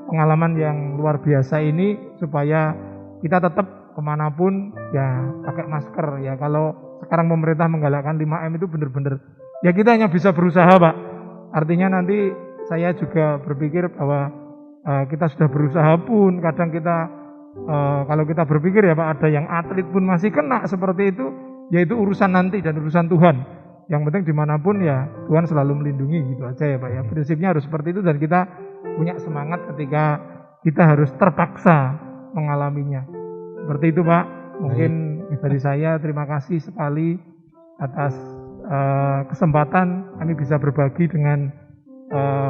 pengalaman yang luar biasa ini supaya kita tetap kemanapun ya pakai masker ya. Kalau sekarang pemerintah menggalakkan 5M itu benar-benar ya kita hanya bisa berusaha, Pak. Artinya nanti saya juga berpikir bahwa kita sudah berusaha pun kadang kita kalau kita berpikir ya Pak, ada yang atlet pun masih kena seperti itu, yaitu urusan nanti dan urusan Tuhan. Yang penting dimanapun ya Tuhan selalu melindungi gitu aja ya Pak ya. Prinsipnya harus seperti itu dan kita punya semangat ketika kita harus terpaksa mengalaminya. Seperti itu Pak. Mungkin dari saya terima kasih sekali atas kesempatan kami bisa berbagi dengan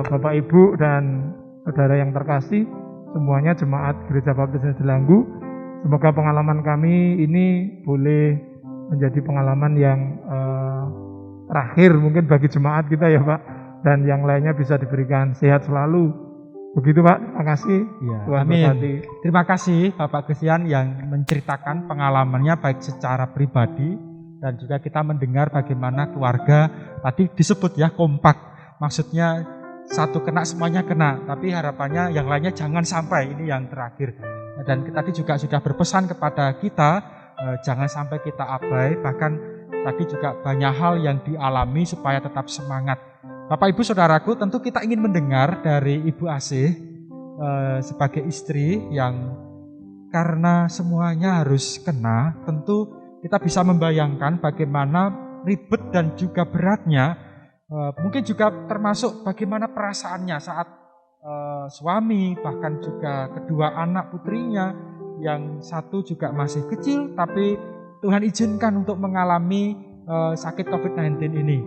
Bapak Ibu dan saudara yang terkasih. Semuanya jemaat Gereja Baptis Delanggu. Semoga pengalaman kami ini boleh menjadi pengalaman yang terakhir mungkin bagi jemaat kita ya Pak. Dan yang lainnya bisa diberikan sehat selalu. Begitu Pak, terima kasih. Ya, Tuhan amin. berkati. Terima kasih Bapak Christian yang menceritakan pengalamannya baik secara pribadi dan juga kita mendengar bagaimana keluarga tadi disebut ya kompak. Maksudnya satu kena semuanya kena, tapi harapannya yang lainnya jangan sampai, ini yang terakhir. Dan tadi juga sudah berpesan kepada kita, jangan sampai kita abai, bahkan tadi juga banyak hal yang dialami supaya tetap semangat. Bapak Ibu Saudaraku, tentu kita ingin mendengar dari Ibu Asih sebagai istri yang karena semuanya harus kena, tentu kita bisa membayangkan bagaimana ribet dan juga beratnya. Mungkin juga termasuk bagaimana perasaannya saat suami bahkan juga kedua anak putrinya yang satu juga masih kecil tapi Tuhan izinkan untuk mengalami sakit COVID-19 ini.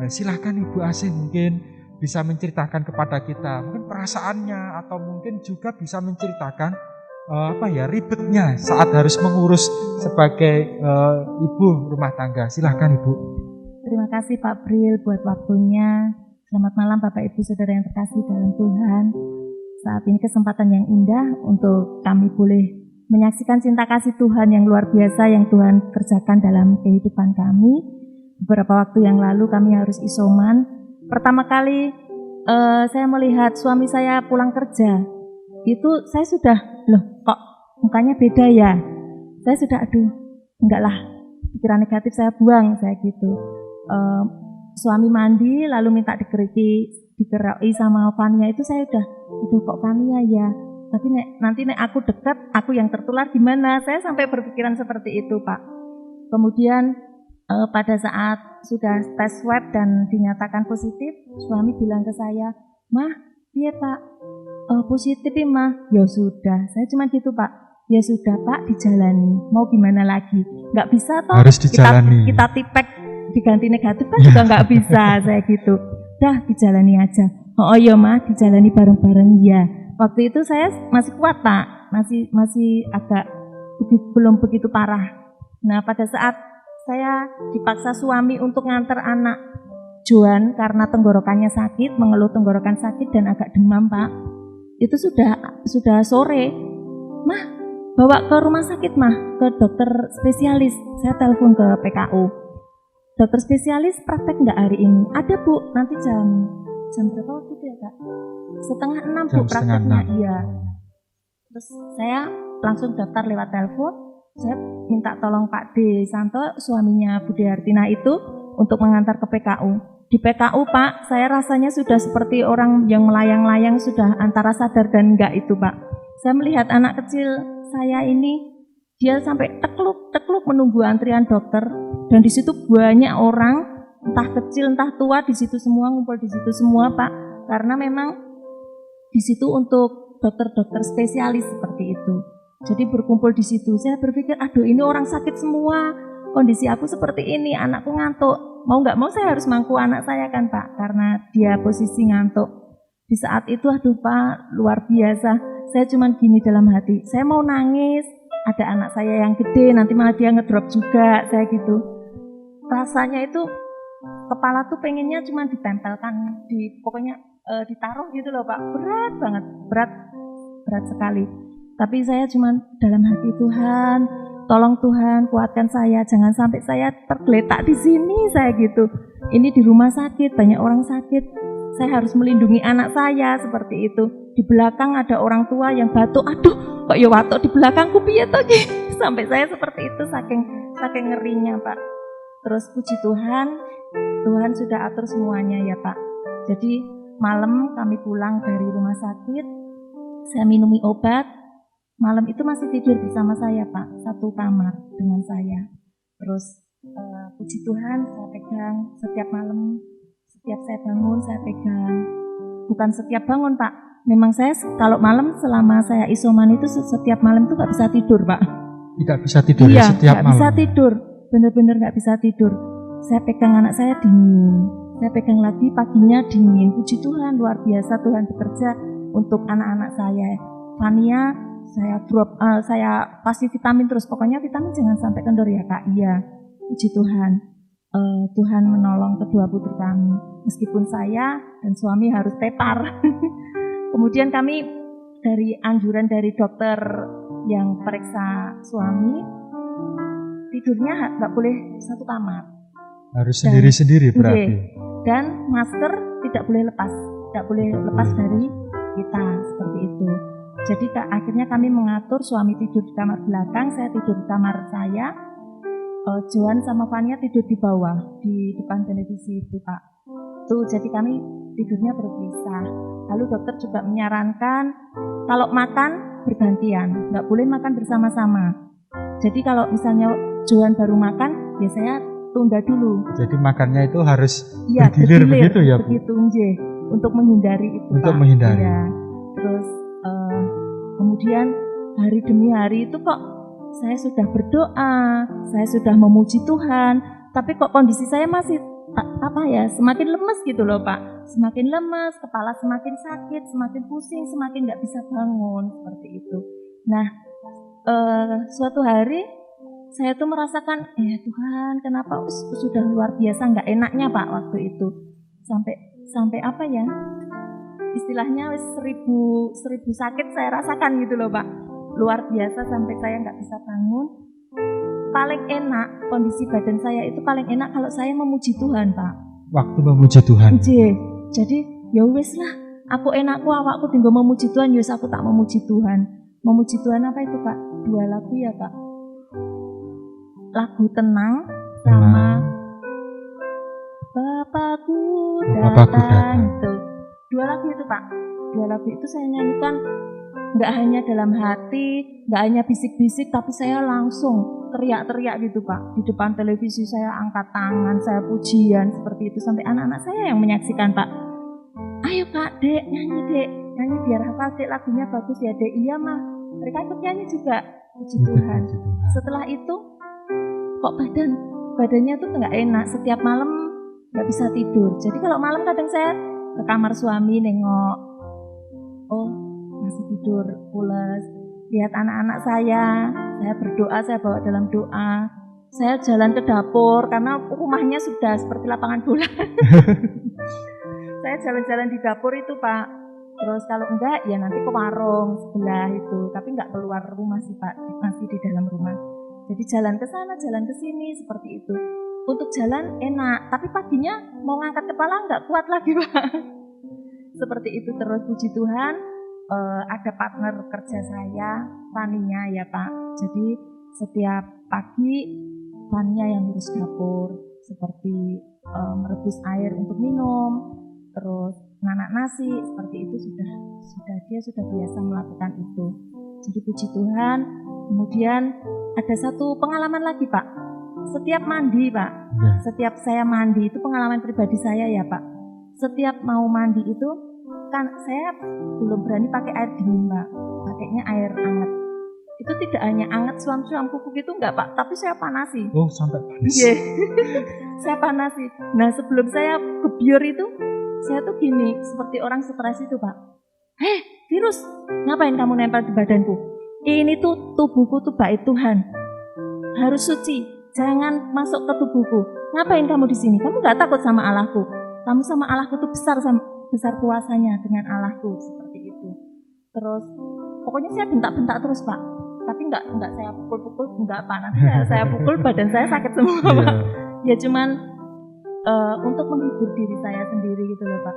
Silahkan Ibu Asih mungkin bisa menceritakan kepada kita mungkin perasaannya atau mungkin juga bisa menceritakan ribetnya saat harus mengurus sebagai ibu rumah tangga. Silahkan Ibu. Terima kasih Pak Bril buat waktunya. Selamat malam Bapak Ibu Saudara yang terkasih dalam Tuhan. Saat ini kesempatan yang indah untuk kami boleh menyaksikan cinta kasih Tuhan yang luar biasa yang Tuhan kerjakan dalam kehidupan kami. Beberapa waktu yang lalu kami harus isoman. Pertama kali saya melihat suami saya pulang kerja. Itu saya sudah, loh kok mukanya beda ya. Saya sudah enggak lah, pikiran negatif saya buang, saya gitu. Suami mandi lalu minta dikerai sama Fania, itu saya udah kok Fania ya, tapi nanti aku dekat aku yang tertular gimana, saya sampai berpikiran seperti itu Pak. Kemudian pada saat sudah tes swab dan dinyatakan positif, suami bilang ke saya, "Mah, iya Pak, Positif ya mah, ya sudah. Saya cuma gitu Pak. Ya sudah Pak, dijalani. Mau gimana lagi? Nggak bisa toh. Harus dijalani. Kita tipek diganti negatif kan juga nggak bisa. Saya gitu. Dah dijalani aja. Oh iya mah, dijalani bareng-bareng ya. Waktu itu saya masih kuat Pak, masih agak belum begitu parah. Nah pada saat saya dipaksa suami untuk nganter anak Joan karena tenggorokannya sakit, mengeluh tenggorokan sakit dan agak demam Pak. Itu sudah sore, mah bawa ke rumah sakit mah, ke dokter spesialis. Saya telepon ke PKU. Dokter spesialis praktek nggak hari ini? Ada Bu, nanti jam berapa waktu itu ya Kak? 5:30 Bu prakteknya, iya. Terus saya langsung daftar lewat telepon. Saya minta tolong Pak D. Santo, suaminya Budi Hartina itu, untuk mengantar ke PKU. Di PKU Pak, saya rasanya sudah seperti orang yang melayang-layang, sudah antara sadar dan enggak itu Pak. Saya melihat anak kecil saya ini, dia sampai tekluk menunggu antrian dokter, dan di situ banyak orang, entah kecil entah tua, di situ semua ngumpul di situ semua Pak, karena memang di situ untuk dokter-dokter spesialis seperti itu. Jadi berkumpul di situ. Saya berpikir, aduh ini orang sakit semua, kondisi aku seperti ini, anakku ngantuk. Mau nggak mau saya harus mangku anak saya kan Pak, karena dia posisi ngantuk. Di saat itu aduh Pak, luar biasa. Saya cuman gini dalam hati, saya mau nangis, ada anak saya yang gede, nanti malah dia ngedrop juga, saya gitu. Rasanya itu, kepala tuh pengennya cuma ditempelkan, pokoknya ditaruh gitu loh Pak, berat banget, berat sekali. Tapi saya cuma dalam hati, Tuhan, tolong Tuhan kuatkan saya, jangan sampai saya tergeletak di sini, saya gitu. Ini di rumah sakit, banyak orang sakit, saya harus melindungi anak saya seperti itu. Di belakang ada orang tua yang batuk, aduh kok ya watuk di belakangku piye toh sampai saya seperti itu, saking ngerinya Pak. Terus puji Tuhan, Tuhan sudah atur semuanya ya Pak. Jadi malam kami pulang dari rumah sakit, saya minumi obat. Malam itu masih tidur bersama saya Pak, satu kamar dengan saya. Terus puji Tuhan saya pegang setiap malam, setiap saya bangun saya pegang. Bukan setiap bangun Pak, memang saya kalau malam selama saya isoman itu setiap malam itu nggak bisa tidur Pak. Tidak bisa tidur iya, ya setiap malam? Iya, bisa tidur, benar-benar nggak bisa tidur. Saya pegang anak saya dingin, saya pegang lagi paginya dingin. Puji Tuhan, luar biasa Tuhan bekerja untuk anak-anak saya. Fania, saya drop, saya kasih vitamin terus, pokoknya vitamin jangan sampai kendor ya Kak. Iya, puji Tuhan, Tuhan menolong kedua putri kami, meskipun saya dan suami harus tepar. Kemudian kami dari anjuran dari dokter yang periksa suami, tidurnya nggak boleh satu kamar, harus sendiri-sendiri berarti. Dan masker tidak boleh lepas dari kita seperti itu. Jadi akhirnya kami mengatur suami tidur di kamar belakang, saya tidur di kamar saya, Joan sama Fania tidur di bawah, di depan televisi itu Pak. Tuh, jadi kami tidurnya berpisah. Lalu dokter juga menyarankan kalau makan bergantian, nggak boleh makan bersama-sama. Jadi kalau misalnya Joan baru makan, ya saya tunda dulu. Jadi makannya itu harus bergilir begitu ya Bu? Begitu, untuk menghindari itu Untuk Pak. menghindari. Ya. Terus kemudian hari demi hari itu kok saya sudah berdoa, saya sudah memuji Tuhan, tapi kok kondisi saya masih semakin lemes gitu loh Pak, semakin lemes, kepala semakin sakit, semakin pusing, semakin nggak bisa bangun seperti itu. Nah, suatu hari saya tuh merasakan, ya Tuhan, kenapa sudah luar biasa nggak enaknya Pak waktu itu, sampai apa ya? Istilahnya 1000 sakit saya rasakan gitu loh Pak, luar biasa sampai saya nggak bisa bangun. Paling enak, kondisi badan saya itu paling enak kalau saya memuji Tuhan Pak. Waktu memuji Tuhan. Jadi ya wis lah, aku enakku awakku tinggal memuji Tuhan, yus aku tak memuji Tuhan. Memuji Tuhan apa itu Pak? 2 lagu ya Pak. Lagu tenang sama Bapakku datang itu. 2 lagu itu Pak. 2 lagu itu saya nyanyikan nggak hanya dalam hati, nggak hanya bisik-bisik, tapi saya langsung teriak-teriak gitu Pak. Di depan televisi saya angkat tangan, saya pujian seperti itu, sampai anak-anak saya yang menyaksikan Pak. Ayo Pak, Dek, nyanyi Dek. nyanyi biar hafal dek, lagunya bagus ya dek. Iya mah, mereka ikut nyanyi juga, puji Itu Tuhan. puji Tuhan. Setelah itu kok badannya tuh nggak enak, setiap malam nggak bisa tidur. Jadi kalau malam kadang saya ke kamar suami nengok, oh masih tidur pules. Lihat anak-anak saya berdoa, saya bawa dalam doa. Saya jalan ke dapur karena rumahnya sudah seperti lapangan bola. Saya jalan-jalan di dapur itu Pak. Terus kalau enggak ya nanti ke warung sebelah itu. Tapi enggak keluar rumah sih Pak, masih di dalam rumah. Jadi jalan ke sana, jalan ke sini seperti itu. Untuk jalan enak, tapi paginya mau ngangkat kepala enggak kuat lagi Pak. Seperti itu terus, puji Tuhan. Ada partner kerja saya, Fania ya Pak. Jadi setiap pagi Fania yang ngurus dapur, seperti merebus air untuk minum, terus nanak nasi, seperti itu dia sudah biasa melakukan itu. Jadi puji Tuhan. Kemudian ada satu pengalaman lagi Pak. Setiap mandi Pak, setiap saya mandi itu pengalaman pribadi saya ya Pak. Setiap mau mandi itu kan saya belum berani pakai air dingin Pak, pakainya air hangat. Itu tidak hanya hangat suam-suam kuku gitu enggak Pak, tapi saya panasi. Oh, sampai panas. Iya. Saya panasi. Nah, sebelum saya kebiur itu, saya tuh gini, seperti orang stres itu Pak. Virus, ngapain kamu nempel di badanku? Ini tuh tubuhku tuh bait Tuhan. Harus suci, jangan masuk ke tubuhku. Ngapain kamu di sini? Kamu enggak takut sama Allahku? Kamu sama Allahku tuh besar kuasanya dengan Allahku, seperti itu. Terus pokoknya saya bentak-bentak terus Pak. Tapi enggak saya pukul-pukul, enggak Pak. Nanti saya pukul badan saya sakit semua Pak. Ya cuman untuk menghibur diri saya sendiri gitu loh Pak.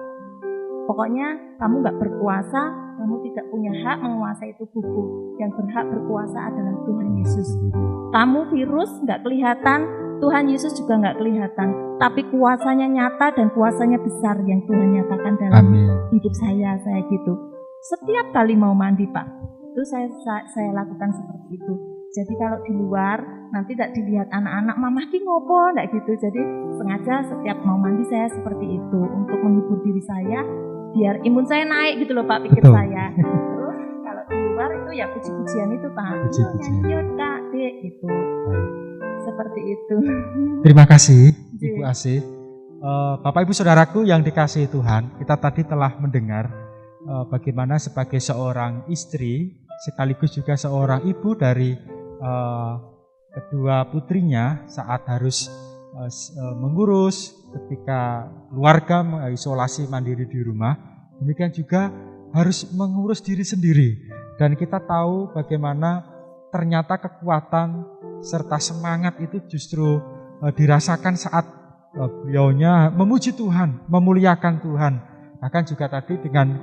Pokoknya kamu enggak berkuasa, kamu tidak punya hak menguasai tubuhku. Yang berhak berkuasa adalah Tuhan Yesus. Kamu virus enggak kelihatan, Tuhan Yesus juga enggak kelihatan. Tapi kuasanya nyata dan kuasanya besar yang Tuhan nyatakan dalam hidup saya gitu. Setiap kali mau mandi Pak, itu saya lakukan seperti itu. Jadi kalau di luar nanti tidak dilihat anak-anak, mama ki ngopo, enggak gitu. Jadi sengaja setiap mau mandi saya seperti itu untuk menghibur diri saya, biar imun saya naik gitu loh Pak, pikir saya. Terus kalau di luar itu ya puji-pujian itu Pak, nyanyi Kak Dek gitu. Seperti itu. Terima kasih Ibu Asih. Bapak Ibu Saudaraku yang dikasihi Tuhan, kita tadi telah mendengar bagaimana sebagai seorang istri sekaligus juga seorang ibu dari kedua putrinya saat harus mengurus ketika keluarga mengisolasi mandiri di rumah, demikian juga harus mengurus diri sendiri. Dan kita tahu bagaimana ternyata kekuatan serta semangat itu justru dirasakan saat beliaunya memuji Tuhan, memuliakan Tuhan. Bahkan juga tadi dengan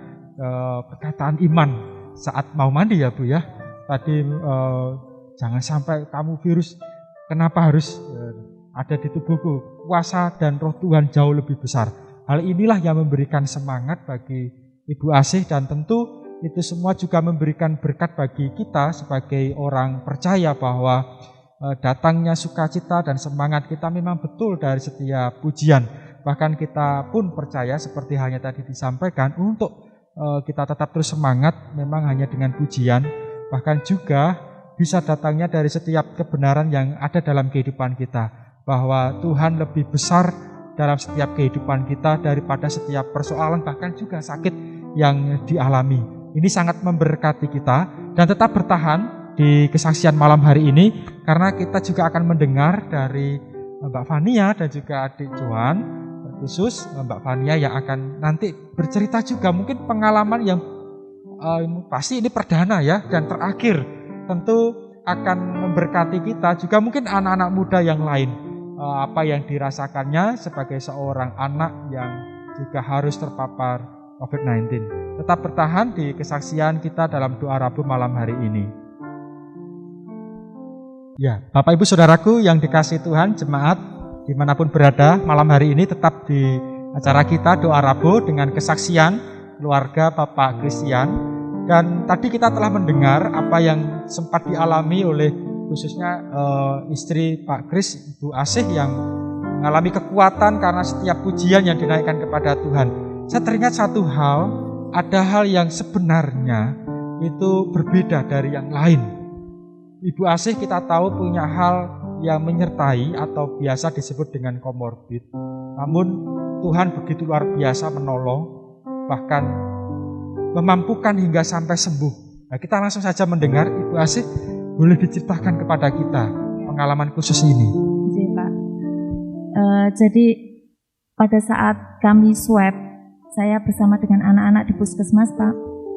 perkataan iman saat mau mandi ya Bu ya. Tadi jangan sampai kamu virus, kenapa harus ada di tubuhku? Kuasa dan roh Tuhan jauh lebih besar. Hal inilah yang memberikan semangat bagi Ibu Asih, dan tentu itu semua juga memberikan berkat bagi kita sebagai orang percaya bahwa datangnya sukacita dan semangat kita memang betul dari setiap pujian. Bahkan kita pun percaya seperti halnya tadi disampaikan, untuk kita tetap terus semangat memang hanya dengan pujian, bahkan juga bisa datangnya dari setiap kebenaran yang ada dalam kehidupan kita, bahwa Tuhan lebih besar dalam setiap kehidupan kita daripada setiap persoalan, bahkan juga sakit yang dialami. Ini sangat memberkati kita, dan tetap bertahan di kesaksian malam hari ini, karena kita juga akan mendengar dari Mbak Fania dan juga adik Johan, khusus Mbak Fania yang akan nanti bercerita juga mungkin pengalaman yang pasti ini perdana ya dan terakhir, tentu akan memberkati kita juga mungkin anak-anak muda yang lain, apa yang dirasakannya sebagai seorang anak yang juga harus terpapar COVID-19. Tetap bertahan di kesaksian kita dalam doa Rabu malam hari ini. Ya, Bapak Ibu Saudaraku yang dikasihi Tuhan, jemaat dimanapun berada, malam hari ini tetap di acara kita doa Rabu dengan kesaksian keluarga Bapak Christian. Dan tadi kita telah mendengar apa yang sempat dialami oleh khususnya istri Pak Kris, Ibu Asih, yang mengalami kekuatan karena setiap pujian yang dinaikkan kepada Tuhan. Saya teringat satu hal, ada hal yang sebenarnya itu berbeda dari yang lain. Ibu Asih kita tahu punya hal yang menyertai atau biasa disebut dengan komorbid. Namun Tuhan begitu luar biasa menolong, bahkan memampukan hingga sampai sembuh. Nah, kita langsung saja mendengar Ibu Asih, boleh diceritakan kepada kita pengalaman khusus ini. Iya, Pak. Jadi pada saat kami swab, saya bersama dengan anak-anak di puskesmas, Pak,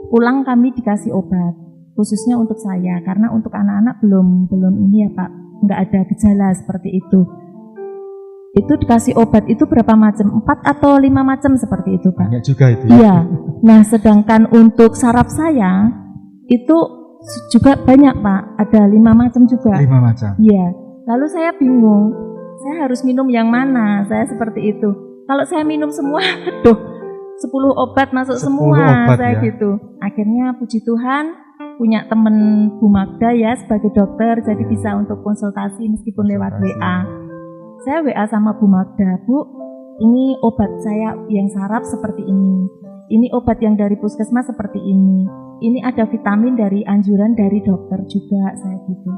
pulang kami dikasih obat, khususnya untuk saya, karena untuk anak-anak belum ini ya Pak, nggak ada gejala seperti itu. Itu dikasih obat itu berapa macam? 4 atau 5 macam seperti itu Pak. Banyak juga itu ya. Iya. Nah, sedangkan untuk saraf saya itu juga banyak Pak, ada 5 macam juga. 5 macam. Iya. Lalu saya bingung, saya harus minum yang mana? Saya seperti itu. Kalau saya minum semua, aduh, 10 obat masuk 10 semua, obat, saya ya. gitu. Akhirnya puji Tuhan punya temen Bu Magda ya sebagai dokter, jadi bisa untuk konsultasi meskipun lewat WA. Saya WA sama Bu Magda, Bu, ini obat saya yang saraf seperti ini obat yang dari puskesmas seperti ini ada vitamin dari anjuran dari dokter juga, saya gitu.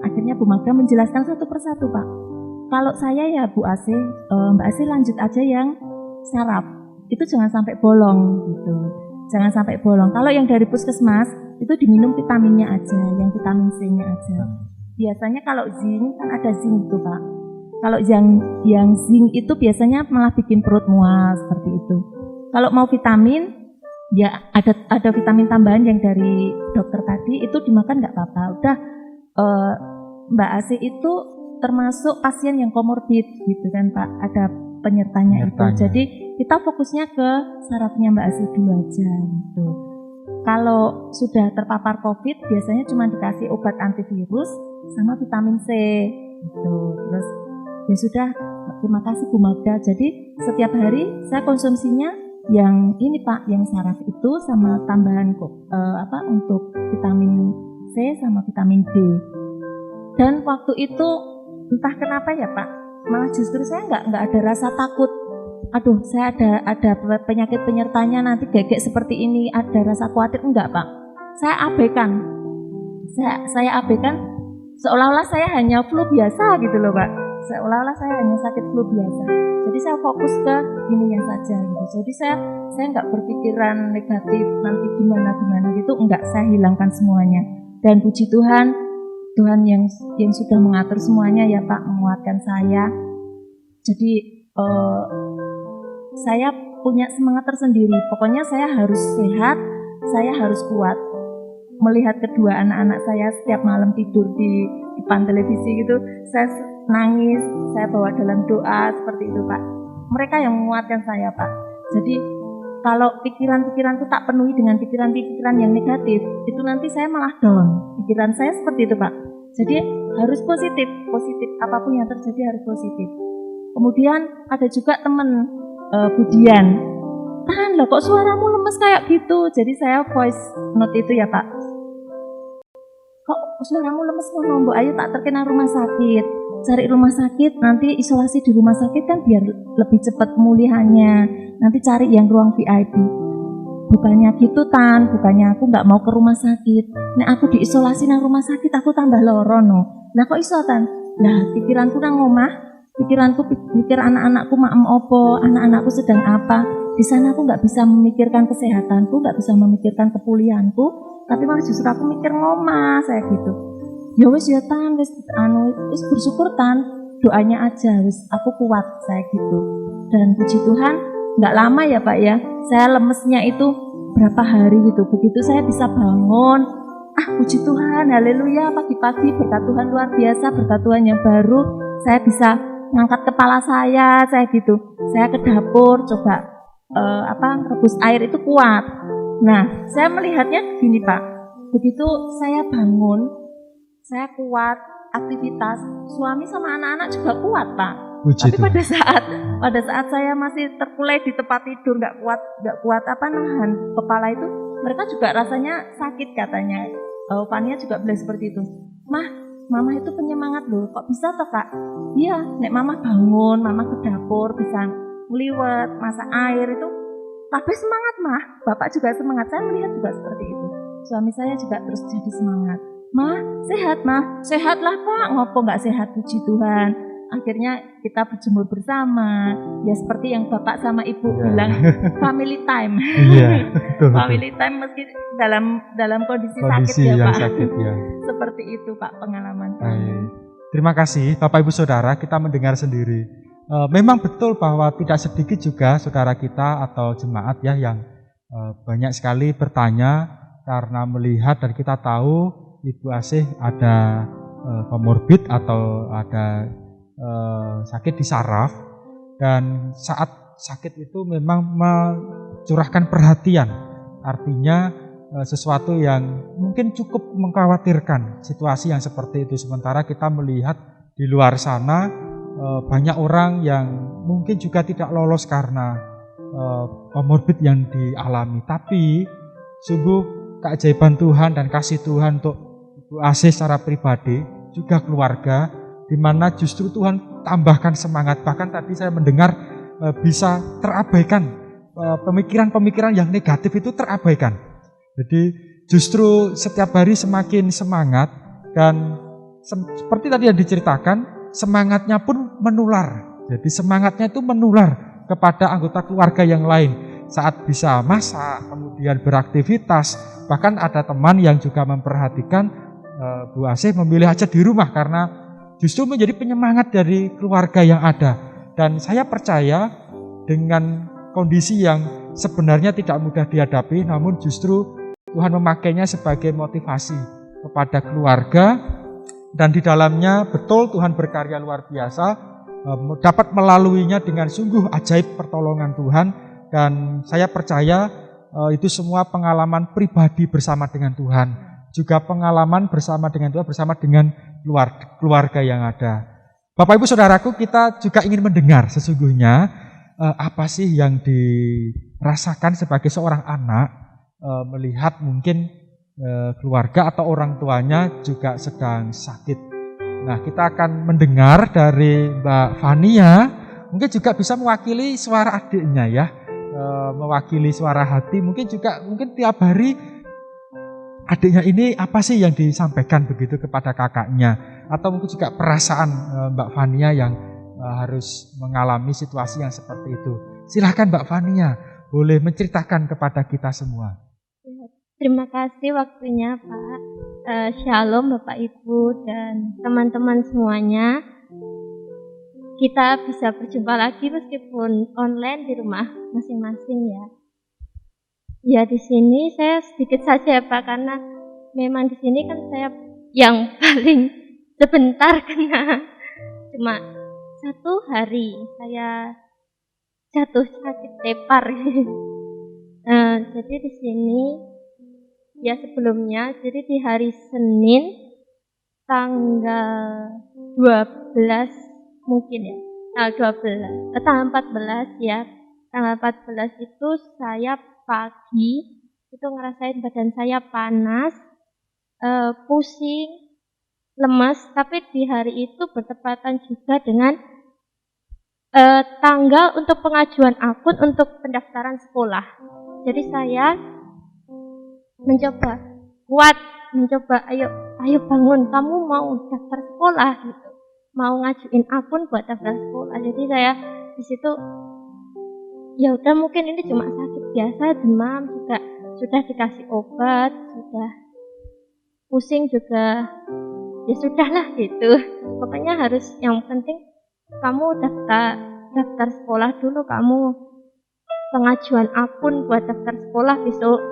Akhirnya Bu Magda menjelaskan satu persatu Pak. Kalau saya ya Bu Asih, Mbak Asih lanjut aja yang saraf, itu jangan sampai bolong gitu. Jangan sampai bolong. Kalau yang dari puskesmas itu diminum vitaminnya aja, yang vitamin C-nya aja. Biasanya kalau zinc kan ada zinc itu Pak. Kalau yang zinc itu biasanya malah bikin perut mual seperti itu. Kalau mau vitamin, ya ada vitamin tambahan yang dari dokter tadi itu dimakan nggak apa-apa. Udah Mbak Asih itu termasuk pasien yang komorbid gitu kan Pak. Ada penyertanya itu. Jadi kita fokusnya ke sarafnya Mbak Asih dulu aja gitu. Kalau sudah terpapar COVID biasanya cuma dikasih obat antivirus sama vitamin C gitu. Terus ya sudah, terima kasih Bu Magda. Jadi setiap hari saya konsumsinya yang ini Pak, yang saraf itu sama tambahan untuk vitamin C sama vitamin D. Dan waktu itu entah kenapa ya Pak, malah justru saya nggak ada rasa takut. Aduh, saya ada penyakit penyertanya nanti gegek seperti ini, ada rasa khawatir, enggak Pak. Saya abaikan. Saya abaikan seolah-olah saya hanya flu biasa gitu loh Pak. Seolah-olah saya hanya sakit flu biasa. Jadi saya fokus ke ininya saja gitu. Jadi saya nggak berpikiran negatif nanti gimana gitu, enggak, saya hilangkan semuanya. Dan puji Tuhan yang sudah mengatur semuanya ya Pak, menguatkan saya. Jadi saya punya semangat tersendiri. Pokoknya saya harus sehat, saya harus kuat. Melihat kedua anak-anak saya setiap malam tidur di depan televisi gitu, saya nangis, saya bawa dalam doa seperti itu Pak. Mereka yang menguatkan saya Pak. Jadi kalau pikiran-pikiranku tak penuhi dengan pikiran-pikiran yang negatif, itu nanti saya malah down. Pikiran saya seperti itu Pak. Jadi harus positif, apapun yang terjadi harus positif. Kemudian ada juga teman Budian, tahan loh kok suaramu lemes kayak gitu. Jadi saya voice note itu ya Pak, kok suaramu lemes, mau ayo tak terkena rumah sakit, cari rumah sakit, nanti isolasi di rumah sakit kan biar lebih cepat pemulihannya, nanti cari yang ruang VIP. Bukannya gitu Tan, bukannya aku nggak mau ke rumah sakit, nah aku diisolasi nang rumah sakit aku tambah loro no. Nah kok iso Tan? Nah pikiranku nang omah, pikiranku mikir anak-anakku maem opo, anak-anakku sedang apa. Di sana aku nggak bisa memikirkan kesehatanku, nggak bisa memikirkan kepulihanku, tapi malah justru aku mikir ngomah, saya gitu. Ya wis ya Tan, wis bersyukur Tan, doanya aja, wis aku kuat, saya gitu. Dan puji Tuhan, nggak lama ya Pak ya, saya lemesnya itu berapa hari gitu. Begitu saya bisa bangun, puji Tuhan, haleluya, pagi-pagi berkat Tuhan luar biasa, berkat Tuhan yang baru, saya bisa ngangkat kepala saya gitu. Saya ke dapur coba rebus air itu kuat. Nah, saya melihatnya gini Pak. Begitu saya bangun, saya kuat, aktivitas, suami sama anak-anak juga kuat Pak. Tapi pada saat saya masih terkulai di tempat tidur, nggak kuat nahan kepala itu, mereka juga rasanya sakit katanya. Fania juga bilang seperti itu. Mama itu penyemangat loh, kok bisa toh Kak? Iya, nek Mama bangun, Mama ke dapur bisa ngeliwet, masak air itu Kabeh semangat mah, bapak juga semangat, saya melihat juga seperti itu. Suami saya juga terus jadi semangat. Mah, sehat lah pak, ngopo nggak sehat, puji Tuhan. Akhirnya kita berjemur bersama, ya seperti yang bapak sama ibu bilang, family time. Iya, betul. Family time meski dalam kondisi sakit ya yang pak. sakit ya. Seperti itu pak pengalaman kami. Baik. Terima kasih Bapak Ibu Saudara, kita mendengar sendiri. Memang betul bahwa tidak sedikit juga saudara kita atau jemaat ya yang banyak sekali bertanya karena melihat dan kita tahu Ibu Asih ada komorbid atau ada sakit di saraf, dan saat sakit itu memang mencurahkan perhatian, artinya sesuatu yang mungkin cukup mengkhawatirkan situasi yang seperti itu. Sementara kita melihat di luar sana banyak orang yang mungkin juga tidak lolos karena komorbid yang dialami. Tapi sungguh keajaiban Tuhan dan kasih Tuhan untuk Ibu Asih secara pribadi, juga keluarga, di mana justru Tuhan tambahkan semangat. Bahkan tadi saya mendengar bisa terabaikan, pemikiran-pemikiran yang negatif itu terabaikan. Jadi justru setiap hari semakin semangat, dan seperti tadi yang diceritakan, semangatnya pun menular. Jadi semangatnya itu menular kepada anggota keluarga yang lain. Saat bisa masak, kemudian beraktivitas, bahkan ada teman yang juga memperhatikan Bu Asih memilih aja di rumah karena justru menjadi penyemangat dari keluarga yang ada. Dan saya percaya dengan kondisi yang sebenarnya tidak mudah dihadapi, namun justru Tuhan memakainya sebagai motivasi kepada keluarga, dan di dalamnya betul Tuhan berkarya luar biasa, dapat melaluinya dengan sungguh ajaib pertolongan Tuhan. Dan saya percaya itu semua pengalaman pribadi bersama dengan Tuhan, juga pengalaman bersama dengan Tuhan, bersama dengan keluarga yang ada. Bapak Ibu Saudaraku, kita juga ingin mendengar sesungguhnya apa sih yang dirasakan sebagai seorang anak melihat mungkin keluarga atau orang tuanya juga sedang sakit. Nah, kita akan mendengar dari Mbak Fania, mungkin juga bisa mewakili suara adiknya ya, mewakili suara hati, mungkin tiap hari adiknya ini apa sih yang disampaikan begitu kepada kakaknya, atau mungkin juga perasaan Mbak Fania yang harus mengalami situasi yang seperti itu. Silahkan Mbak Fania, boleh menceritakan kepada kita semua. Terima kasih waktunya Pak. Shalom Bapak Ibu dan teman-teman semuanya. Kita bisa berjumpa lagi meskipun online di rumah masing-masing ya. Ya di sini saya sedikit saja Pak, karena memang di sini kan saya yang paling sebentar kena. Cuma 1 hari saya jatuh sakit tepar. Jadi di sini ya sebelumnya, jadi di hari Senin tanggal 12 mungkin ya, tanggal 14 ya, tanggal 14 itu saya pagi itu ngerasain badan saya panas, pusing, lemas, tapi di hari itu bertepatan juga dengan tanggal untuk pengajuan akun untuk pendaftaran sekolah. Jadi saya mencoba ayo bangun, kamu mau daftar sekolah gitu, mau ngajuin akun buat daftar sekolah. Jadi saya di situ ya udah, mungkin ini cuma sakit biasa, demam juga sudah dikasih obat, sudah pusing juga ya sudahlah gitu. Pokoknya harus, yang penting kamu daftar sekolah dulu, kamu pengajuan akun buat daftar sekolah besok.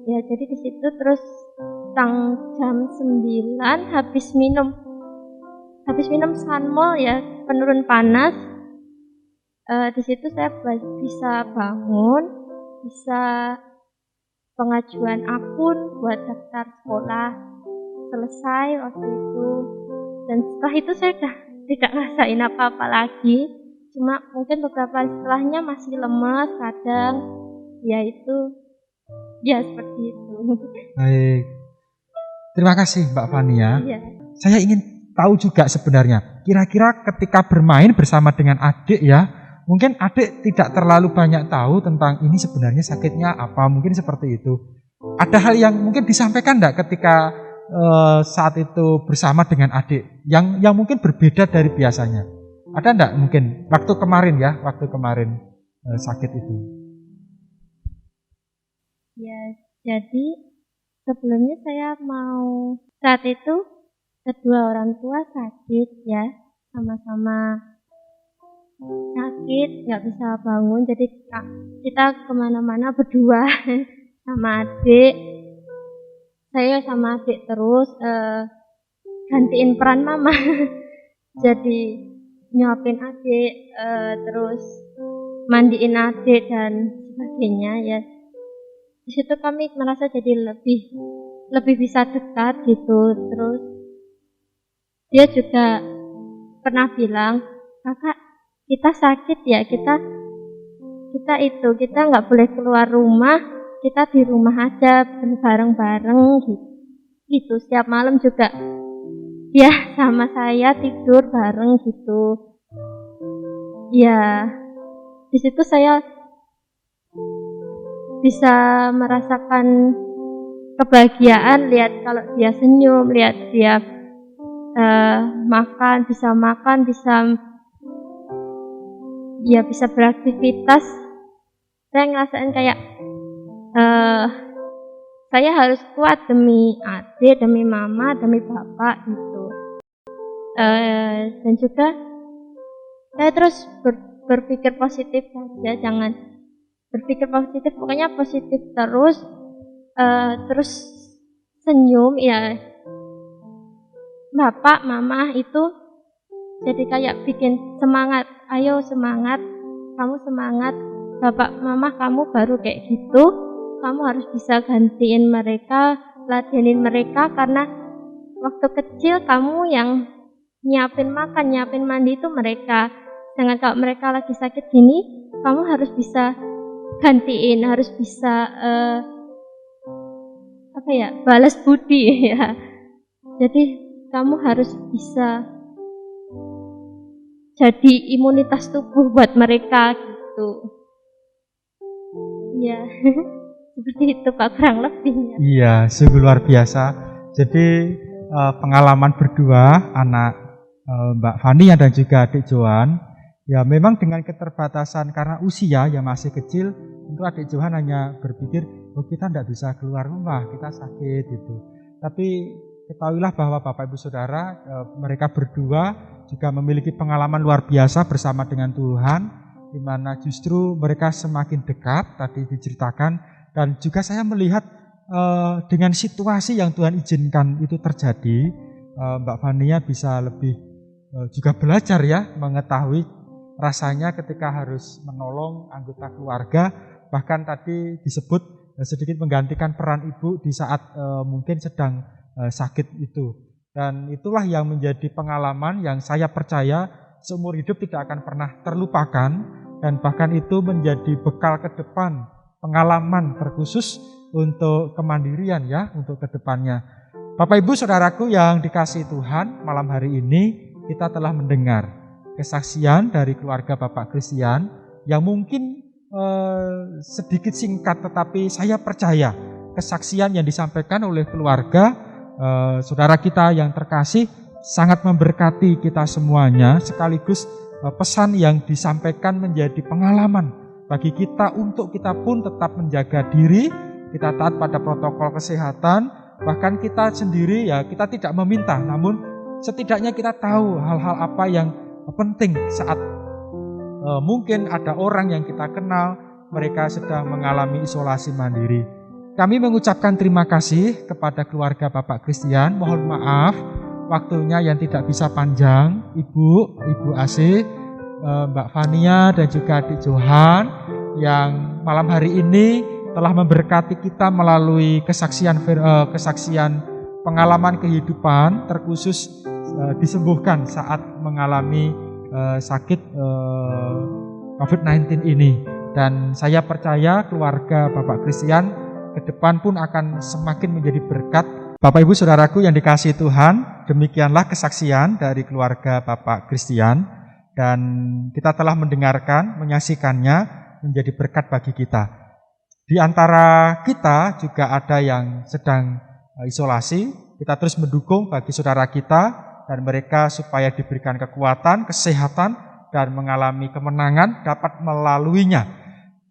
Ya jadi di situ terus jam 9 habis minum Sanmol ya, penurun panas. Di situ saya bisa bangun, bisa pengajuan akun buat daftar sekolah selesai waktu itu. Dan setelah itu saya udah tidak ngerasain apa-apa lagi. Cuma mungkin beberapa hari setelahnya masih lemas kadang. Ya itu, ya seperti itu. Baik, terima kasih Mbak Fania. Ya. Saya ingin tahu juga sebenarnya, kira-kira ketika bermain bersama dengan adik ya, mungkin adik tidak terlalu banyak tahu tentang ini sebenarnya sakitnya apa, mungkin seperti itu. Ada hal yang mungkin disampaikan enggak ketika saat itu bersama dengan adik yang mungkin berbeda dari biasanya? Ada enggak mungkin waktu kemarin sakit itu? Ya, jadi sebelumnya saya mau saat itu kedua orang tua sakit ya, sama-sama sakit, nggak bisa bangun. Jadi kita kemana-mana berdua sama adik. Saya sama adik terus gantiin peran mama. Jadi nyuapin adik, terus mandiin adik dan sebagainya ya. Di situ kami merasa jadi lebih bisa dekat gitu. Terus dia juga pernah bilang, kakak kita sakit ya, kita nggak boleh keluar rumah, kita di rumah aja bareng-bareng gitu. Setiap malam juga dia sama saya tidur bareng gitu. Ya, di situ saya bisa merasakan kebahagiaan lihat kalau dia senyum, lihat dia makan, bisa beraktivitas. Saya ngerasain kayak saya harus kuat demi adik, demi mama, demi bapak gitu. Dan juga saya terus berpikir positif saja, jangan berpikir positif, pokoknya positif terus, terus senyum ya. Bapak, mama itu jadi kayak bikin semangat, ayo semangat, kamu semangat, bapak, mama kamu baru kayak gitu, kamu harus bisa gantiin mereka, ladenin mereka, karena waktu kecil kamu yang nyiapin makan, nyiapin mandi itu mereka. Sedangkan kalau mereka lagi sakit gini, kamu harus bisa gantiin, harus bisa balas budi ya. Jadi kamu harus bisa jadi imunitas tubuh buat mereka gitu. Ya, seperti itu Pak kurang lebihnya. Iya, sungguh luar biasa. Jadi pengalaman berdua anak Mbak Fania dan juga adik Johan, ya memang dengan keterbatasan karena usia yang masih kecil, tentu adik Johan hanya berpikir, oh kita tidak bisa keluar rumah, kita sakit gitu. Tapi ketahuilah bahwa Bapak Ibu Saudara, mereka berdua juga memiliki pengalaman luar biasa bersama dengan Tuhan, di mana justru mereka semakin dekat, tadi diceritakan, dan juga saya melihat dengan situasi yang Tuhan izinkan itu terjadi, Mbak Fania bisa lebih juga belajar ya, mengetahui rasanya ketika harus menolong anggota keluarga, bahkan tadi disebut sedikit menggantikan peran ibu di saat mungkin sedang sakit itu. Dan itulah yang menjadi pengalaman yang saya percaya seumur hidup tidak akan pernah terlupakan, dan bahkan itu menjadi bekal ke depan, pengalaman terkhusus untuk kemandirian ya, untuk kedepannya. Bapak Ibu Saudaraku yang dikasihi Tuhan, malam hari ini kita telah mendengar kesaksian dari keluarga Bapak Christian yang mungkin sedikit singkat, tetapi saya percaya kesaksian yang disampaikan oleh keluarga saudara kita yang terkasih sangat memberkati kita semuanya, sekaligus pesan yang disampaikan menjadi pengalaman bagi kita untuk kita pun tetap menjaga diri, kita taat pada protokol kesehatan, bahkan kita sendiri ya kita tidak meminta, namun setidaknya kita tahu hal-hal apa yang penting saat mungkin ada orang yang kita kenal, mereka sedang mengalami isolasi mandiri. Kami mengucapkan terima kasih kepada keluarga Bapak Christian. Mohon maaf waktunya yang tidak bisa panjang, Ibu Asih, Mbak Fania dan juga adik Johan yang malam hari ini telah memberkati kita melalui kesaksian pengalaman kehidupan, terkhusus disembuhkan saat mengalami sakit COVID-19 ini. Dan saya percaya keluarga Bapak Christian ke depan pun akan semakin menjadi berkat. Bapak Ibu Saudaraku yang dikasihi Tuhan, demikianlah kesaksian dari keluarga Bapak Christian. dan kita telah mendengarkan, menyaksikannya menjadi berkat bagi kita. Di antara kita juga ada yang sedang isolasi, kita terus mendukung bagi saudara kita dan mereka supaya diberikan kekuatan, kesehatan, dan mengalami kemenangan dapat melaluinya.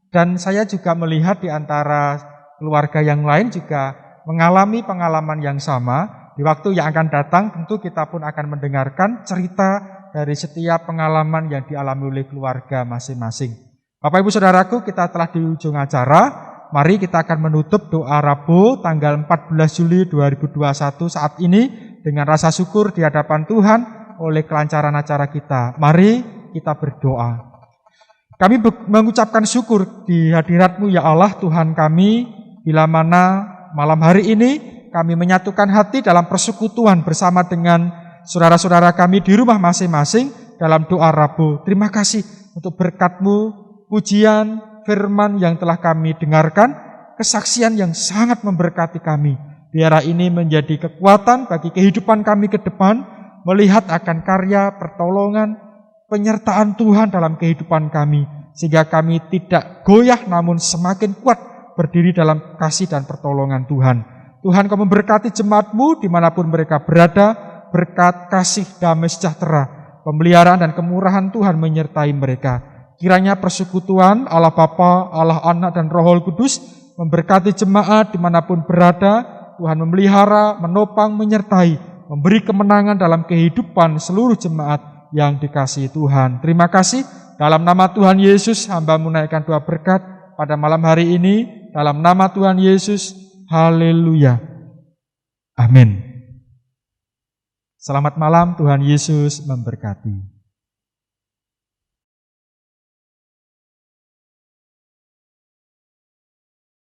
Dan saya juga melihat di antara keluarga yang lain juga mengalami pengalaman yang sama. Di waktu yang akan datang tentu kita pun akan mendengarkan cerita dari setiap pengalaman yang dialami oleh keluarga masing-masing. Bapak Ibu Saudaraku, kita telah di ujung acara. Mari kita akan menutup doa Rabu tanggal 14 Juli 2021 saat ini dengan rasa syukur di hadapan Tuhan oleh kelancaran acara kita. Mari kita berdoa. Kami mengucapkan syukur di hadirat-Mu ya Allah Tuhan kami, bila mana malam hari ini kami menyatukan hati dalam persekutuan bersama dengan saudara-saudara kami di rumah masing-masing dalam doa Rabu. Terima kasih untuk berkat-Mu, pujian, firman yang telah kami dengarkan, kesaksian yang sangat memberkati kami. Biarlah ini menjadi kekuatan bagi kehidupan kami ke depan, melihat akan karya, pertolongan, penyertaan Tuhan dalam kehidupan kami, sehingga kami tidak goyah namun semakin kuat berdiri dalam kasih dan pertolongan Tuhan. Tuhan Kau memberkati jemaat-Mu dimanapun mereka berada, berkat kasih damai sejahtera, pemeliharaan dan kemurahan Tuhan menyertai mereka. Kiranya persekutuan Allah Bapa, Allah Anak dan Roh Kudus memberkati jemaat dimanapun berada. Tuhan memelihara, menopang, menyertai, memberi kemenangan dalam kehidupan seluruh jemaat yang dikasihi Tuhan. Terima kasih. Dalam nama Tuhan Yesus, hamba menaikkan doa berkat pada malam hari ini. Dalam nama Tuhan Yesus, haleluya. Amin. Selamat malam, Tuhan Yesus memberkati.